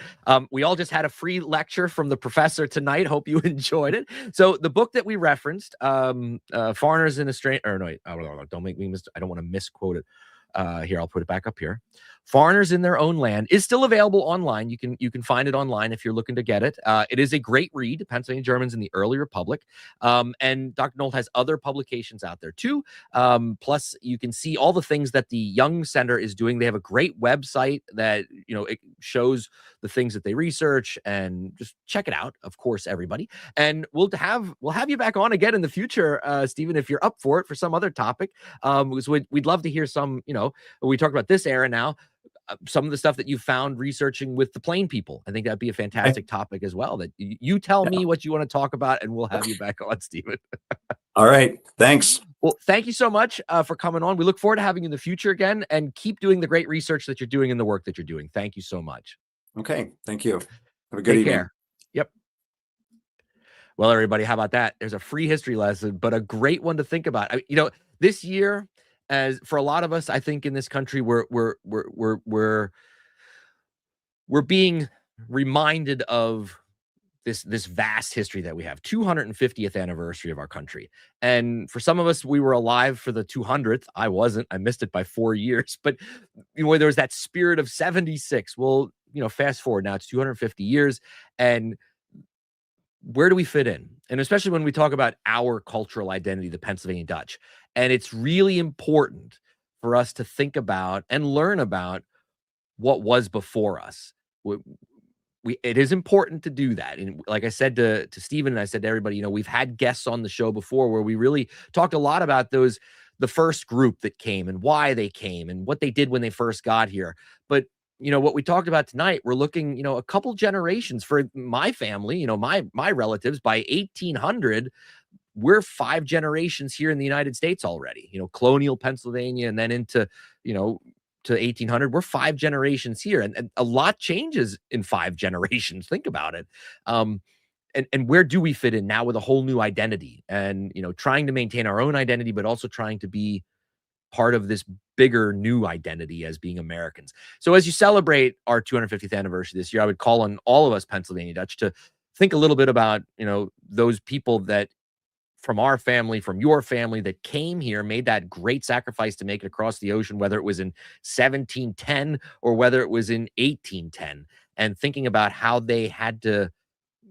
We all just had a free lecture from the professor tonight. Hope you enjoyed it. So the book that we referenced, "Foreigners in a Strange," or no, don't make me I don't want to misquote it. Here, I'll put it back up here. Foreigners in Their Own Land is still available online. You can find it online if you're looking to get it. It is a great read, Pennsylvania Germans in the Early Republic. And Dr. Nolt has other publications out there too. Plus, you can see all the things that the Young Center is doing. They have a great website that it shows the things that they research, and just check it out. Of course, everybody. And we'll have you back on again in the future, Stephen, if you're up for it for some other topic. Because we'd love to hear some. We talked about this era now, some of the stuff that you found researching with the plain people. I think that'd be a Okay. fantastic topic as well. That you tell Yeah. me what you want to talk about, and we'll have you back on, Stephen. All right. Thanks. Well, thank you so much for coming on. We look forward to having you in the future again, and keep doing the great research that you're doing and the work that you're doing. Thank you so much. Okay. Thank you. Have a good Take evening. care. Yep. Well, everybody, how about that? There's a free history lesson, but a great one to think about. This year, as for a lot of us, I think in this country, we're being reminded of this vast history that we have. 250th anniversary of our country. And for some of us, we were alive for the 200th. I wasn't. I missed it by 4 years. But there was that spirit of 76. Well, fast forward now, it's 250 years. And where do we fit in? And especially when we talk about our cultural identity, the Pennsylvania Dutch. And it's really important for us to think about and learn about what was before us. It is important to do that. And like I said to Stephen, and I said to everybody, we've had guests on the show before where we really talked a lot about the first group that came and why they came and what they did when they first got here. But what we talked about tonight, we're looking, a couple generations for my family, my relatives. By 1800, we're 5 generations here in the United States already, colonial Pennsylvania, and then into, to 1800. We're 5 generations here, and a lot changes in 5 generations. Think about it. And where do we fit in now with a whole new identity, and trying to maintain our own identity, but also trying to be part of this bigger new identity as being Americans. So as you celebrate our 250th anniversary this year, I would call on all of us Pennsylvania Dutch to think a little bit about, those people that from our family, from your family, that came here, made that great sacrifice to make it across the ocean, whether it was in 1710 or whether it was in 1810, and thinking about how they had to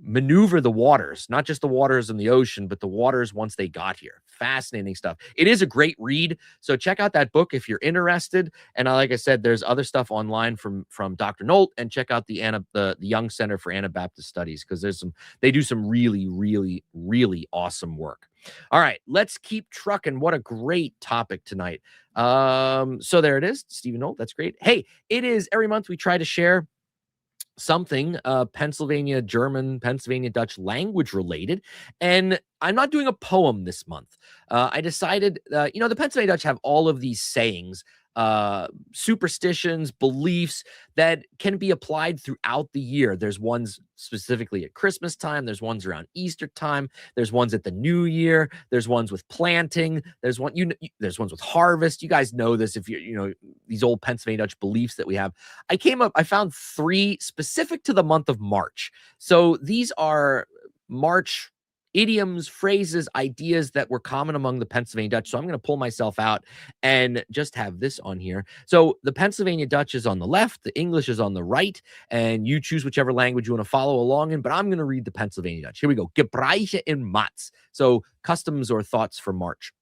maneuver the waters, not just the waters in the ocean, but the waters once they got here. Fascinating stuff. It is a great read. So check out that book if you're interested. And like I said, there's other stuff online from Dr. Nolt, and check out the Young Center for Anabaptist Studies, because they do some really, really, really awesome work. All right, let's keep trucking. What a great topic tonight. So there it is, Stephen Nolt. That's great. Hey, it is every month we try to share something Pennsylvania German, Pennsylvania Dutch language related. And I'm not doing a poem this month. I decided, the Pennsylvania Dutch have all of these sayings, superstitions, beliefs that can be applied throughout the year. There's ones specifically at Christmas time. There's ones around Easter time. There's ones at the New Year. There's ones with planting. There's there's ones with harvest. You guys know this if you're, these old Pennsylvania Dutch beliefs that we have. I found 3 specific to the month of March. So these are March idioms, phrases, ideas that were common among the Pennsylvania Dutch. So I'm going to pull myself out and just have this on here. So the Pennsylvania Dutch is on the left, the English is on the right, and you choose whichever language you want to follow along in, but I'm going to read the Pennsylvania Dutch. Here we go. Gebräuche in Mats. So customs or thoughts for March.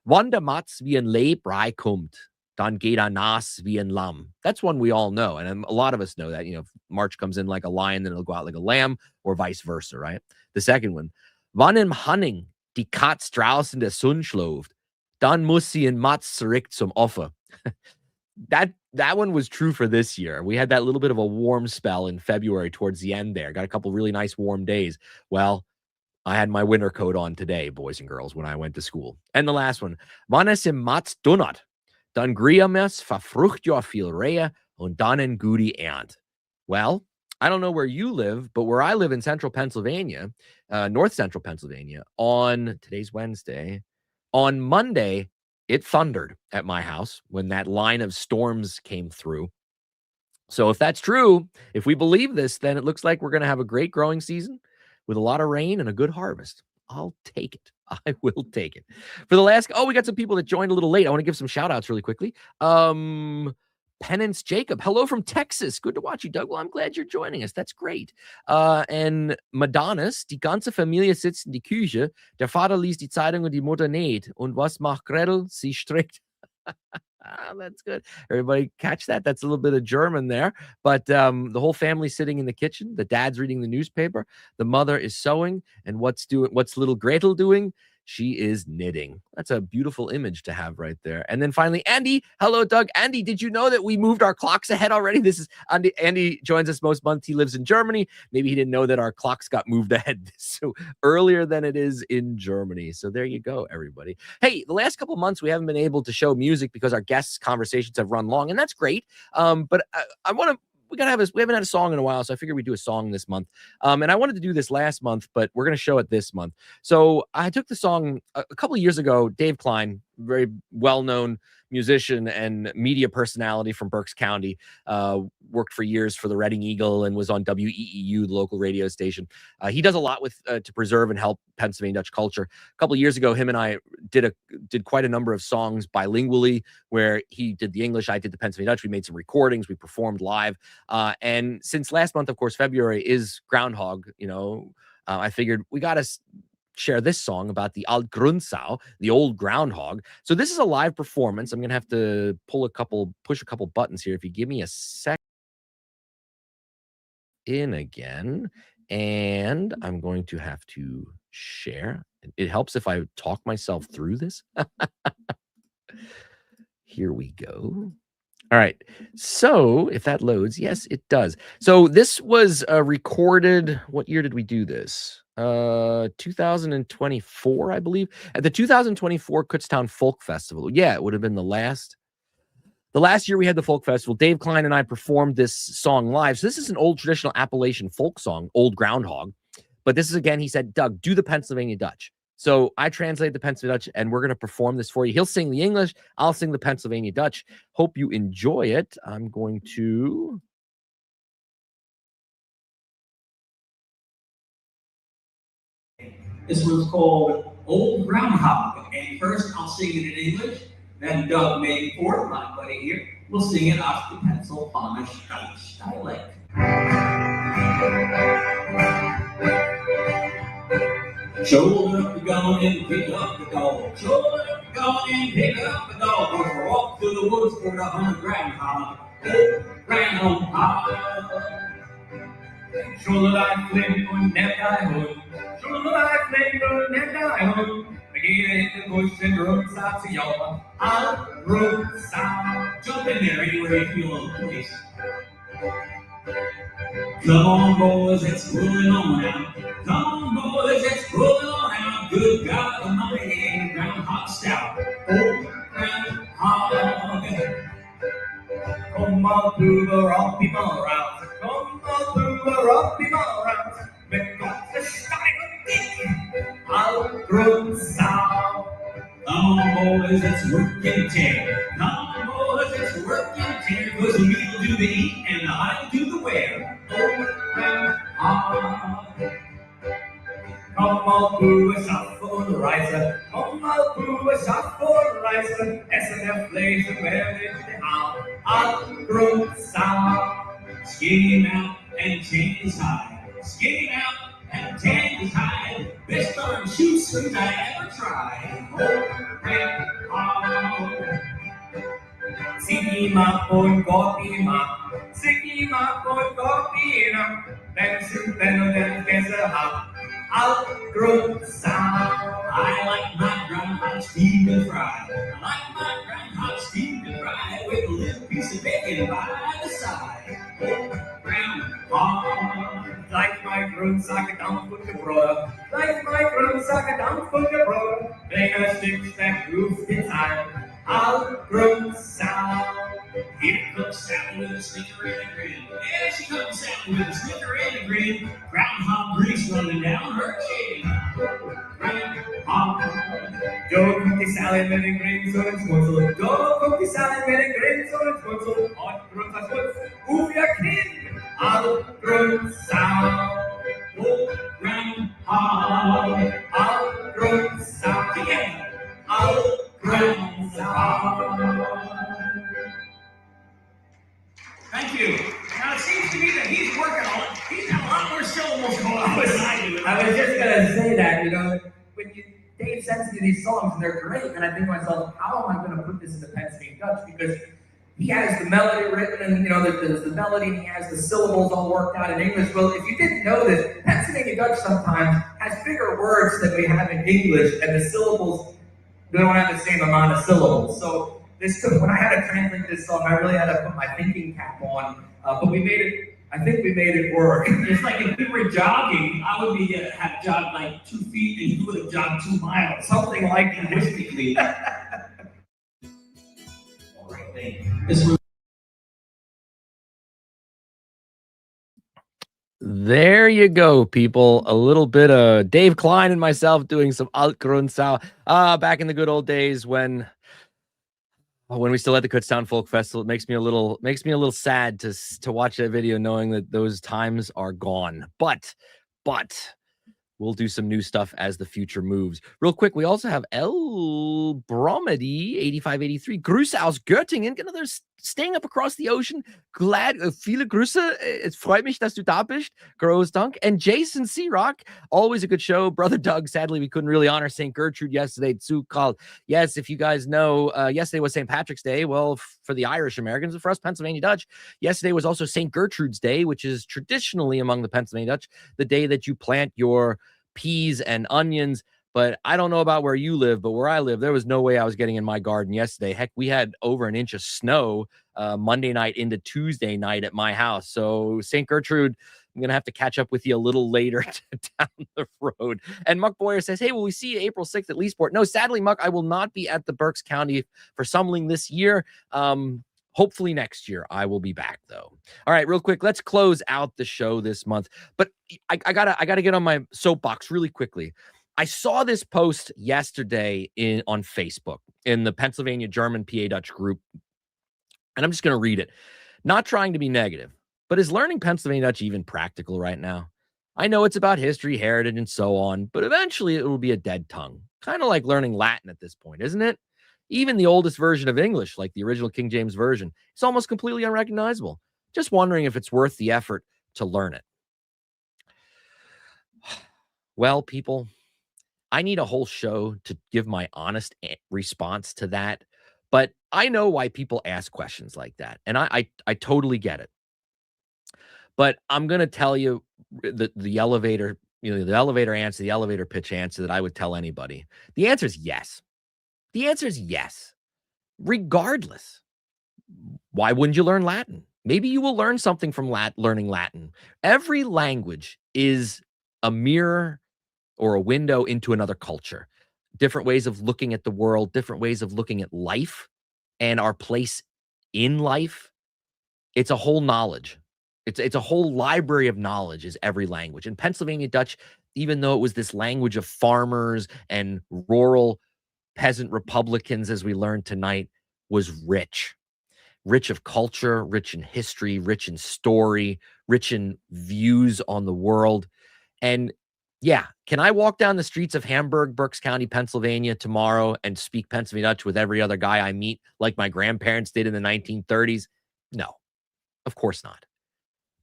Wann der Mats wie ein Leibbrei kommt, dann geht nas wie ein Lamm. That's one we all know, and a lot of us know that. If March comes in like a lion, then it'll go out like a lamb, or vice versa, right? The second one, wann im Hanning die Katz draußen der Sonne schläft, dann muss sie in Mats zurück zum Offer. That one was true for this year. We had that little bit of a warm spell in February towards the end there. Got a couple really nice warm days. Well, I had my winter coat on today, boys and girls, when I went to school. And the last one, wann es im Mats donnert, dann griemes verfrucht ja viel Rehe und dann en gute Ernte. Well, I don't know where you live, but where I live in central Pennsylvania, north central Pennsylvania, on today's Wednesday, on Monday, it thundered at my house when that line of storms came through. So if that's true, if we believe this, then it looks like we're going to have a great growing season with a lot of rain and a good harvest. I'll take it. I will take it. For the last, we got some people that joined a little late. I want to give some shout outs really quickly. Penance Jacob, hello from Texas. Good to watch you, Doug. Well, I'm glad you're joining us. That's great. And Madonnas, die ganze Familie sitzt in die Küche. Der Vater liest die Zeitung und die Mutter näht. Und was macht Gretel? Sie strickt. That's good. Everybody catch that? That's a little bit of German there. But the whole family's sitting in the kitchen. The dad's reading the newspaper. The mother is sewing. And what's little Gretel doing? She is knitting. That's a beautiful image to have right there. And then finally, Andy. Hello, Doug. Andy, did you know that we moved our clocks ahead already? This is Andy. Andy joins us most months. He lives in Germany. Maybe he didn't know that our clocks got moved ahead so earlier than it is in Germany. So there you go, everybody. Hey, the last couple of months, we haven't been able to show music because our guests' conversations have run long, and that's great. But we haven't had a song in a while, so I figured we'd do a song this month. And I wanted to do this last month, but we're gonna show it this month. So I took the song a couple of years ago. Dave Kline, very well-known musician and media personality from Berks County, worked for years for the Reading Eagle and was on WEEU, the local radio station. He does a lot with to preserve and help Pennsylvania Dutch culture. A couple of years ago, him and I did quite a number of songs bilingually, where he did the English, I did the Pennsylvania Dutch. We made some recordings, we performed live. And since last month, of course, February is Groundhog, I figured we got to share this song about the Alt Grundsau, the old groundhog. So this is a live performance. I'm going to have to push a couple buttons here. If you give me a sec in again, and I'm going to have to share. It helps if I talk myself through this. Here we go. All right. So if that loads, yes, it does. So this was recorded. What year did we do this? 2024, I believe, at the 2024 Kutztown Folk Festival. Yeah, it would have been the last year we had the folk festival. Dave Kline and I performed this song live. So this is an old traditional Appalachian folk song, Old Groundhog. But this is, again, he said, Doug, do the Pennsylvania Dutch. So I translated the Pennsylvania Dutch, and we're going to perform this for you. He'll sing the English. I'll sing the Pennsylvania Dutch. Hope you enjoy it. I'm going to... This one's called Old Groundhog. And first I'll sing it in English. Then Doug Madenford, my buddy here, will sing it off the Pennsylvania Dutch dialect. Shoulder up the gun and pick up the dog. Shoulder up the gun and pick up the dog. We're off to the woods for the hunt groundhog. Old groundhog. Shoulder like flint on that die hood. Shoulder like flint on that die hood. Begin to hit the bush and Grundsau to y'all. Out Grundsau. Jump in there anywhere you feel on the place. Come on, boys, it's rolling on now. Come on, boys, it's rolling on now. Good God Almighty, groundhog stout. Old groundhog. Come on through the rocky mountains. Come on through the rocky mountains. Make up the style of dick. Out Grundsau. Come on, boys, it's working time. Come on, boys, it's working time. Cause the meat will do the eat and the hide will do the wear. Come on through a shop for the riser. Come on through a shop for the riser. SNF plays the where it's the house. Out Grundsau. Skin him out and change his hide. Skin him out and change his hide. Best darn shoot suit I ever tried. Sigima por copina, Sigima por copina, then shoot then gets a hop. Out Grundsau. I like my groundhog steamed and fried. I like my groundhog steamed and fried with a little piece of bacon by the side. Groundhog. Like my Grundsau down for the brother. Like my Grundsau down for the brother. Bring a stick that roof inside. Out Grundsau. Here comes Sally with a snicker and a grin. There she comes Sally with a snicker and a grin. Groundhog grease running down her chin. Groundhog. Go cookie salad with a grin so it's muzzle. Go cookie salad with a grin so it's muzzle. On Grundsau's woods, ooh your kin. Out Grundsau. Oh, groundhog. Out Grundsau. Together. Out Grundsau. Thank you. Now it seems to me that he's working on it. He's got a lot more syllables going on than I do. I was just gonna say that, when Dave sends me these songs and they're great, and I think to myself, how am I gonna put this into Pennsylvania Dutch? Because he has the melody written, and there's the melody, and he has the syllables all worked out in English. Well, if you didn't know this, Pennsylvania Dutch sometimes has bigger words than we have in English, and the syllables, they don't have the same amount of syllables. So when I had to translate this song, I really had to put my thinking cap on, but we made it. I think we made it work. It's like if we were jogging, I would have jogged like 2 feet, and you would have jogged 2 miles, Something like linguistically. All right, thank you. This was There you go, people. A little bit of Dave Kline and myself doing some Alt Grundsau. Back in the good old days when we still had the Kutztown Folk Festival. It makes me a little sad to watch that video, knowing that those times are gone. But we'll do some new stuff as the future moves. Real quick, we also have El Bromedy 8583. Grüße aus Göttingen. Another staying up across the ocean. Glad, viele Grüße. Es freut mich, dass du da bist. Groß Dank. And Jason C-Rock, always a good show. Brother Doug, sadly, we couldn't really honor St. Gertrude yesterday. Too called. Yes, if you guys know, yesterday was St. Patrick's Day. Well, for the Irish Americans, and for us Pennsylvania Dutch, yesterday was also St. Gertrude's Day, which is traditionally among the Pennsylvania Dutch the day that you plant your peas and onions. But I don't know about where you live, but where I live, there was no way I was getting in my garden yesterday. Heck, we had over an inch of snow Monday night into Tuesday night at my house. So St. Gertrude, I'm going to have to catch up with you a little later down the road. And Muck Boyer says, hey, will we see you April 6th at Leesport? No, sadly, Muck, I will not be at the Berks County for Sumling this year. Hopefully next year I will be back, though. All right, real quick, let's close out the show this month. But I gotta get on my soapbox really quickly. I saw this post yesterday on Facebook in the Pennsylvania German PA Dutch group, and I'm just going to read it. Not trying to be negative, but is learning Pennsylvania Dutch even practical right now? I know it's about history, heritage, and so on, but eventually it will be a dead tongue. Kind of like learning Latin at this point, isn't it? Even the oldest version of English, like the original King James Version, is almost completely unrecognizable. Just wondering if it's worth the effort to learn it. Well, people, I need a whole show to give my honest response to that. But I know why people ask questions like that. And I totally get it. But I'm going to tell you the elevator, the elevator answer, the elevator pitch answer that I would tell anybody. The answer is yes. The answer is yes. Regardless. Why wouldn't you learn Latin? Maybe you will learn something from learning Latin. Every language is a mirror or a window into another culture. Different ways of looking at the world, different ways of looking at life and our place in life. It's a whole knowledge. It's a whole library of knowledge is every language. And Pennsylvania Dutch, even though it was this language of farmers and rural peasant Republicans, as we learned tonight, was rich of culture, rich in history, rich in story, rich in views on the world. And yeah, can I walk down the streets of Hamburg, Berks County, Pennsylvania tomorrow and speak Pennsylvania Dutch with every other guy I meet like my grandparents did in the 1930s? No, of course not.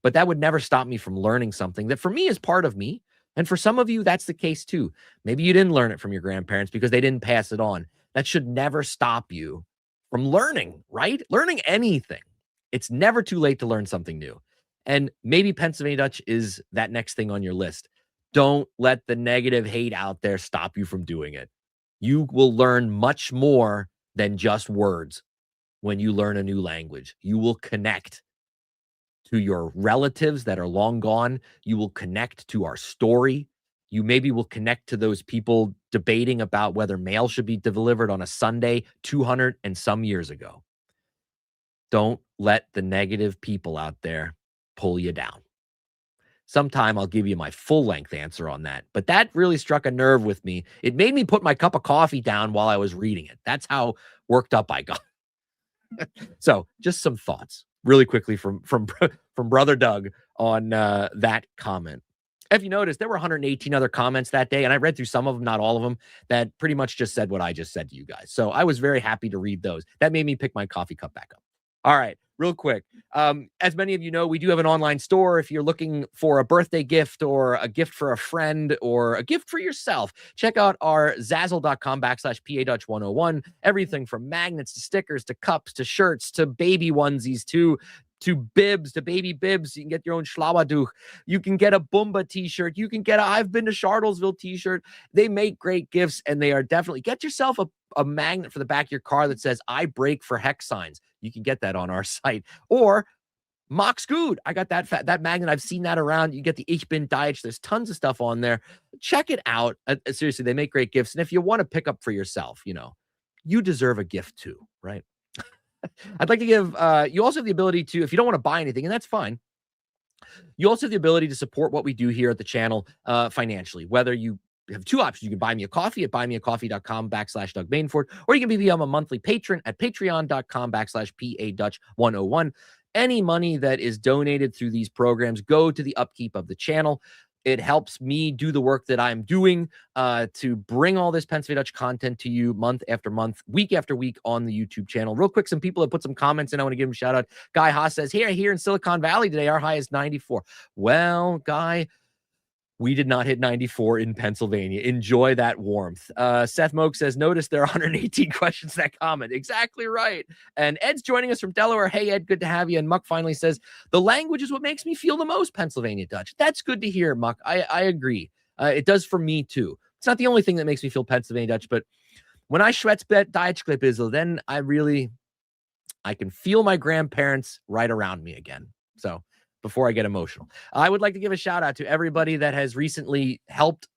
But that would never stop me from learning something that for me is part of me. And for some of you, that's the case too. Maybe you didn't learn it from your grandparents because they didn't pass it on. That should never stop you from learning, right? Learning anything. It's never too late to learn something new. And maybe Pennsylvania Dutch is that next thing on your list. Don't let the negative hate out there stop you from doing it. You will learn much more than just words when you learn a new language. You will connect to your relatives that are long gone. You will connect to our story. You maybe will connect to those people debating about whether mail should be delivered on a Sunday 200 and some years ago. Don't let the negative people out there pull you down. Sometime I'll give you my full-length answer on that. But that really struck a nerve with me. It made me put my cup of coffee down while I was reading it. That's how worked up I got. So just some thoughts really quickly from Brother Doug on that comment. If you noticed, there were 118 other comments that day, and I read through some of them, not all of them, that pretty much just said what I just said to you guys. So I was very happy to read those. That made me pick my coffee cup back up. All right, real quick. As many of you know, we do have an online store. If you're looking for a birthday gift or a gift for a friend or a gift for yourself, check out our Zazzle.com/PADutch101. Everything from magnets to stickers to cups to shirts to baby onesies to bibs, to baby bibs. You can get your own Schlauberduch. You can get a Boomba t-shirt. You can get a I've been to Charlottesville t-shirt. They make great gifts, and they are definitely, get yourself a magnet for the back of your car that says, I break for hex signs. You can get that on our site. Or Mox Good. I got that magnet. I've seen that around. You get the Ich bin Deutsch. There's tons of stuff on there. Check it out. Seriously, they make great gifts. And if you want to pick up for yourself, you deserve a gift too, right? I'd like to give, you also have the ability to, if you don't want to buy anything, and that's fine, You also have the ability to support what we do here at the channel financially, whether you have two options. You can buy me a coffee at buymeacoffee.com/Doug Madenford, or you can become a monthly patron at patreon.com/PADutch101. Any money that is donated through these programs go to the upkeep of the channel. It helps me do the work that I'm doing to bring all this Pennsylvania Dutch content to you month after month, week after week on the YouTube channel. Real quick, some people have put some comments in. I want to give them a shout out. Guy Haas says, here in Silicon Valley today, our high is 94. Well, Guy, we did not hit 94 in Pennsylvania. Enjoy that warmth. Seth Moak says, notice there are 118 questions in that comment. Exactly right. And Ed's joining us from Delaware. Hey, Ed, good to have you. And Muck finally says, the language is what makes me feel the most Pennsylvania Dutch. That's good to hear, Muck. I agree. It does for me, too. It's not the only thing that makes me feel Pennsylvania Dutch, but when I Schwetz Deutsch bisschen, then I can feel my grandparents right around me again. So before I get emotional, I would like to give a shout out to everybody that has recently helped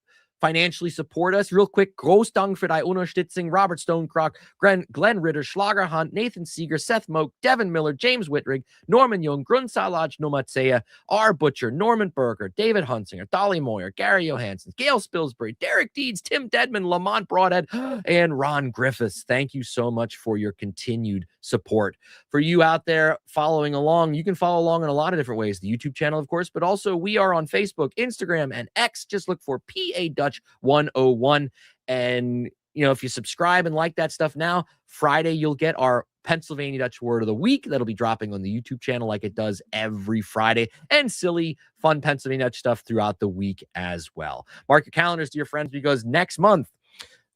financially support us. Real quick, groß Dank für die Unterstützung. Robert Stonecrock, Glenn Ritter, Schlagerhunt, Nathan Seeger, Seth Moak, Devin Miller, James Whitrig, Norman Young, Grundsau Nomatsea, R. Butcher, Norman Berger, David Hunsinger, Dolly Moyer, Gary Johansson, Gail Spilsbury, Derek Deeds, Tim Deadman, Lamont Broadhead, and Ron Griffiths. Thank you so much for your continued support. For you out there following along, you can follow along in a lot of different ways. The YouTube channel, of course, but also we are on Facebook, Instagram, and X. Just look for PA Dutch 101. And, you know, if you subscribe and like that stuff now, Friday, you'll get our Pennsylvania Dutch Word of the Week. That'll be dropping on the YouTube channel like it does every Friday, and silly, fun Pennsylvania Dutch stuff throughout the week as well. Mark your calendars, dear friends, because next month,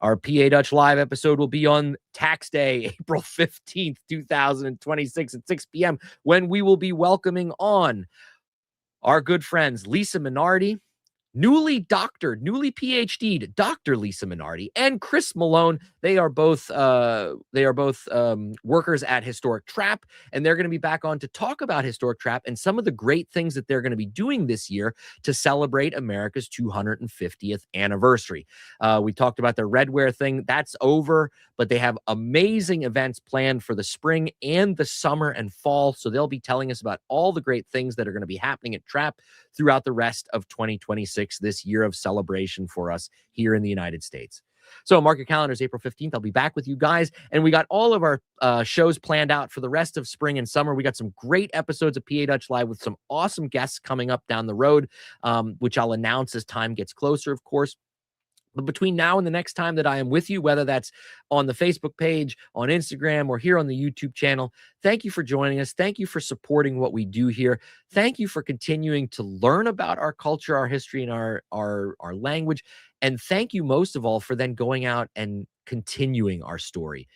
our PA Dutch Live episode will be on Tax Day, April 15th, 2026 at 6 p.m., when we will be welcoming on our good friends, Lisa Minardi, newly PhD'd Dr. Lisa Minardi, and Chris Malone. They are both workers at Historic Trap, and they're going to be back on to talk about Historic Trap and some of the great things that they're going to be doing this year to celebrate America's 250th anniversary. We talked about the Redware thing. That's over, but they have amazing events planned for the spring and the summer and fall. So they'll be telling us about all the great things that are going to be happening at Trap throughout the rest of 2026, this year of celebration for us here in the United States. So mark your calendars, April 15th. I'll be back with you guys. And we got all of our shows planned out for the rest of spring and summer. We got some great episodes of PA Dutch Live with some awesome guests coming up down the road, which I'll announce as time gets closer, of course. But between now and the next time that I am with you, whether that's on the Facebook page, on Instagram, or here on the YouTube channel, thank you for joining us. Thank you for supporting what we do here. Thank you for continuing to learn about our culture, our history, and our language. And thank you most of all for then going out and continuing our story,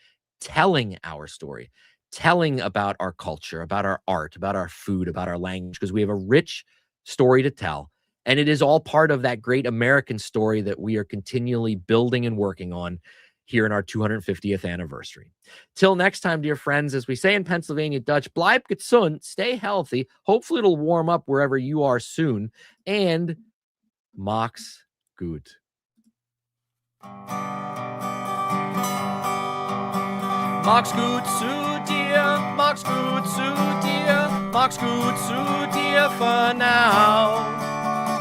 telling our story, telling about our culture, about our art, about our food, about our language, because we have a rich story to tell. And it is all part of that great American story that we are continually building and working on here in our 250th anniversary. Till next time, dear friends, as we say in Pennsylvania Dutch, bleib gesund, stay healthy. Hopefully it'll warm up wherever you are soon. And Max gut. Max gut zu dir, Max gut zu dir, Max gut zu dir for now.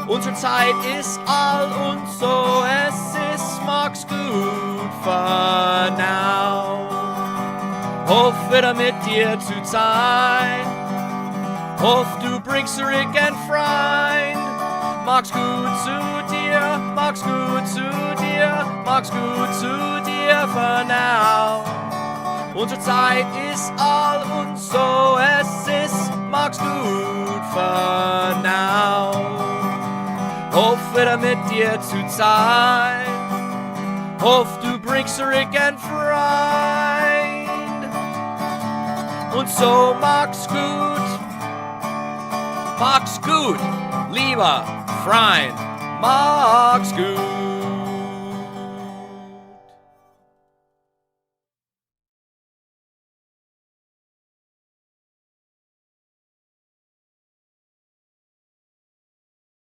Unsere Zeit ist all und so es ist, mach's gut for now. Hoff wieder mit dir zu sein, hoff du bringst zurück ein Freund. Mach's gut zu dir, mach's gut zu dir, mach's gut zu dir for now. Unsere Zeit ist all und so es ist, mach's gut for now. Hoff wieder mit dir zu sein, hoff du bringst zurück ein Freund. Und so mach's gut, lieber Freund, mach's gut.